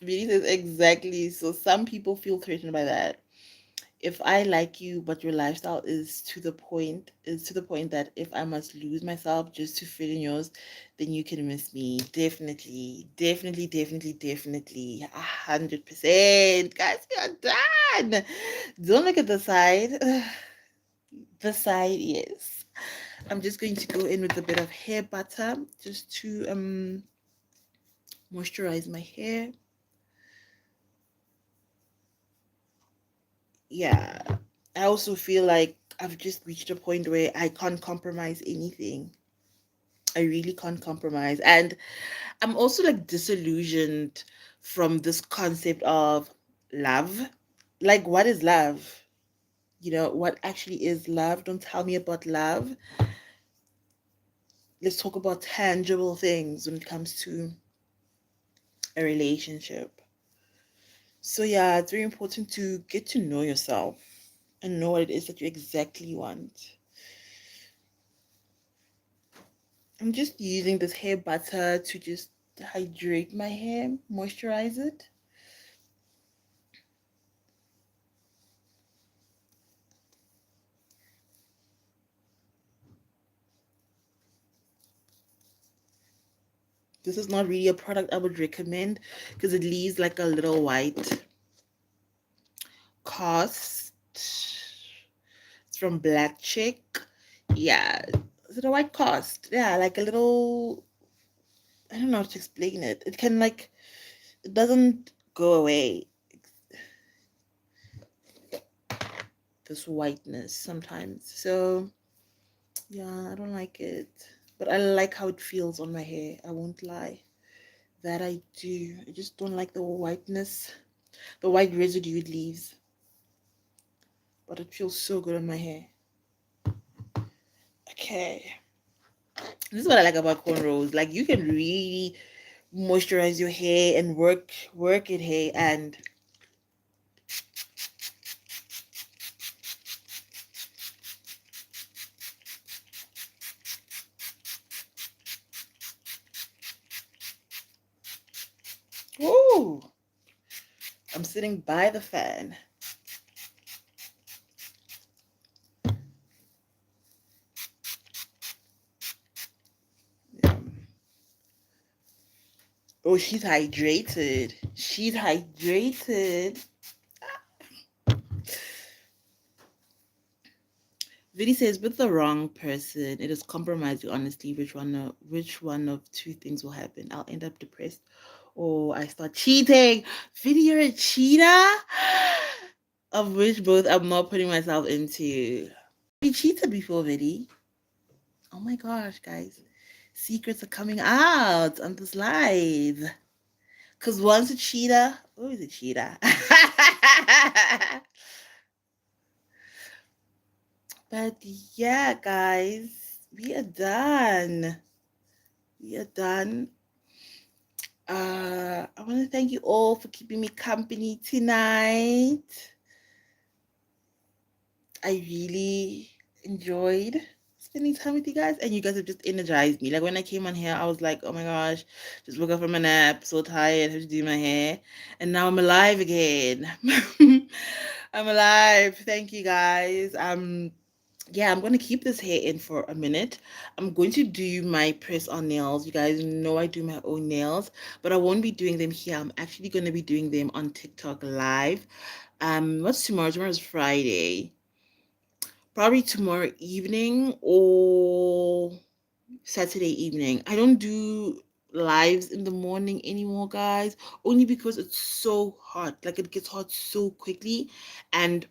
Really says exactly. So some people feel threatened by that. If I like you, but your lifestyle is to the point that if I must lose myself just to fit in yours, then you can miss me. Definitely, definitely, definitely, definitely. 100%. Guys, you're done. Don't look at the side. The side, yes. I'm just going to go in with a bit of hair butter just to moisturize my hair. Yeah. I also feel like I've just reached a point where I can't compromise anything. I really can't compromise. And I'm also like disillusioned from this concept of love. Like, what is love? What actually is love? Don't tell me about love. Let's talk about tangible things when it comes to a relationship. So, yeah, it's very important to get to know yourself and know what it is that you exactly want. I'm just using this hair butter to just hydrate my hair, moisturize it. This is not really a product I would recommend because it leaves like a little white cast. It's from Black Chick. Yeah. Is it a white cast? Yeah, like a little, I don't know how to explain it. It can like, it doesn't go away. This whiteness sometimes. So yeah, I don't like it. But I like how it feels on my hair. I won't lie. That I do. I just don't like the whiteness, the white residue it leaves. But it feels so good on my hair. Okay. This is what I like about cornrows. Like you can really moisturize your hair and work it hair and woo! I'm sitting by the fan. Oh, she's hydrated. She's hydrated. Vidi says, with the wrong person, it is compromising. Honestly, which one of two things will happen? I'll end up depressed, or I start cheating. Vidi, you're a cheater. Of which both I'm not putting myself into. We cheated before, Vidi. Oh my gosh, guys, secrets are coming out on this live. Cause one's a cheater. Who is a cheater? But yeah, guys, we are done. We are done. I want to thank you all for keeping me company tonight. I really enjoyed spending time with you guys, and you guys have just energized me. Like when I came on here, I was like, oh my gosh, just woke up from a nap, so tired, have to do my hair, and now I'm alive again. I'm alive. Thank you guys. Yeah, I'm gonna keep this hair in for a minute. I'm going to do my press on nails. You guys know I do my own nails, but I won't be doing them here. I'm actually gonna be doing them on TikTok live. What's tomorrow? Tomorrow's Friday. Probably tomorrow evening or Saturday evening. I don't do lives in the morning anymore, guys, only because it's so hot. Like it gets hot so quickly, and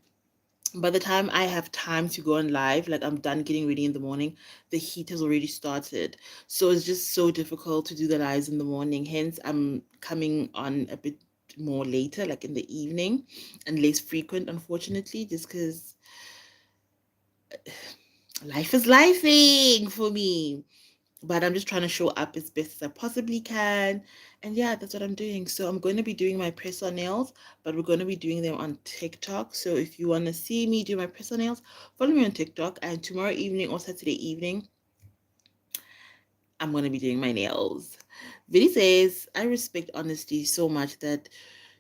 by the time I have time to go on live, like I'm done getting ready in the morning, the heat has already started. So it's just so difficult to do the lives in the morning. Hence, I'm coming on a bit more later, like in the evening, and less frequent, unfortunately, just because life is lifing for me. But I'm just trying to show up as best as I possibly can. And yeah, that's what I'm doing. So I'm going to be doing my press on nails, but we're going to be doing them on TikTok. So if you want to see me do my press on nails, follow me on TikTok. And tomorrow evening or Saturday evening, I'm going to be doing my nails. Vidi says, I respect honesty so much that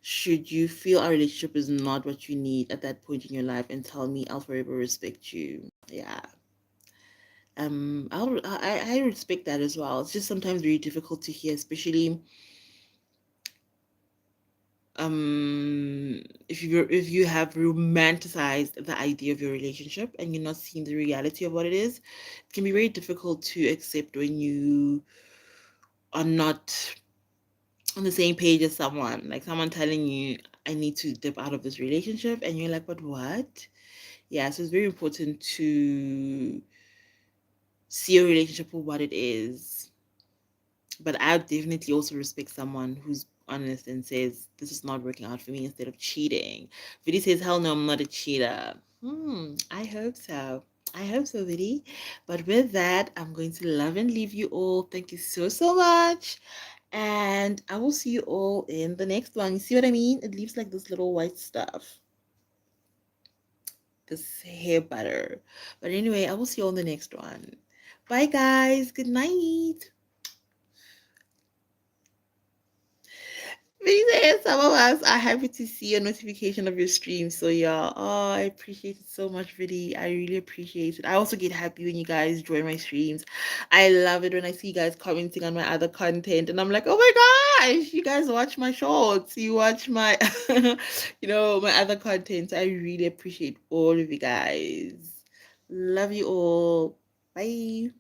should you feel our relationship is not what you need at that point in your life, and tell me, I'll forever respect you. Yeah. I respect that as well. It's just sometimes very difficult to hear, especially if you have romanticized the idea of your relationship and you're not seeing the reality of what it is. It can be very difficult to accept when you are not on the same page as someone, like someone telling you, I need to dip out of this relationship, and you're like, but what? Yeah, so it's very important to see a relationship for what it is. But I definitely also respect someone who's honest and says, this is not working out for me, instead of cheating. Vidi says, hell no, I'm not a cheater. I hope so. I hope so, Vidi. But with that, I'm going to love and leave you all. Thank you so, so much. And I will see you all in the next one. You see what I mean? It leaves like this little white stuff, this hair butter. But anyway, I will see you all in the next one. Bye, guys. Good night. Because some of us are happy to see a notification of your stream. So yeah, oh, I appreciate it so much, really. I really appreciate it. I also get happy when you guys join my streams. I love it when I see you guys commenting on my other content, and I'm like, oh my gosh, you guys watch my shorts, you watch my, my other content. I really appreciate all of you guys. Love you all. Bye.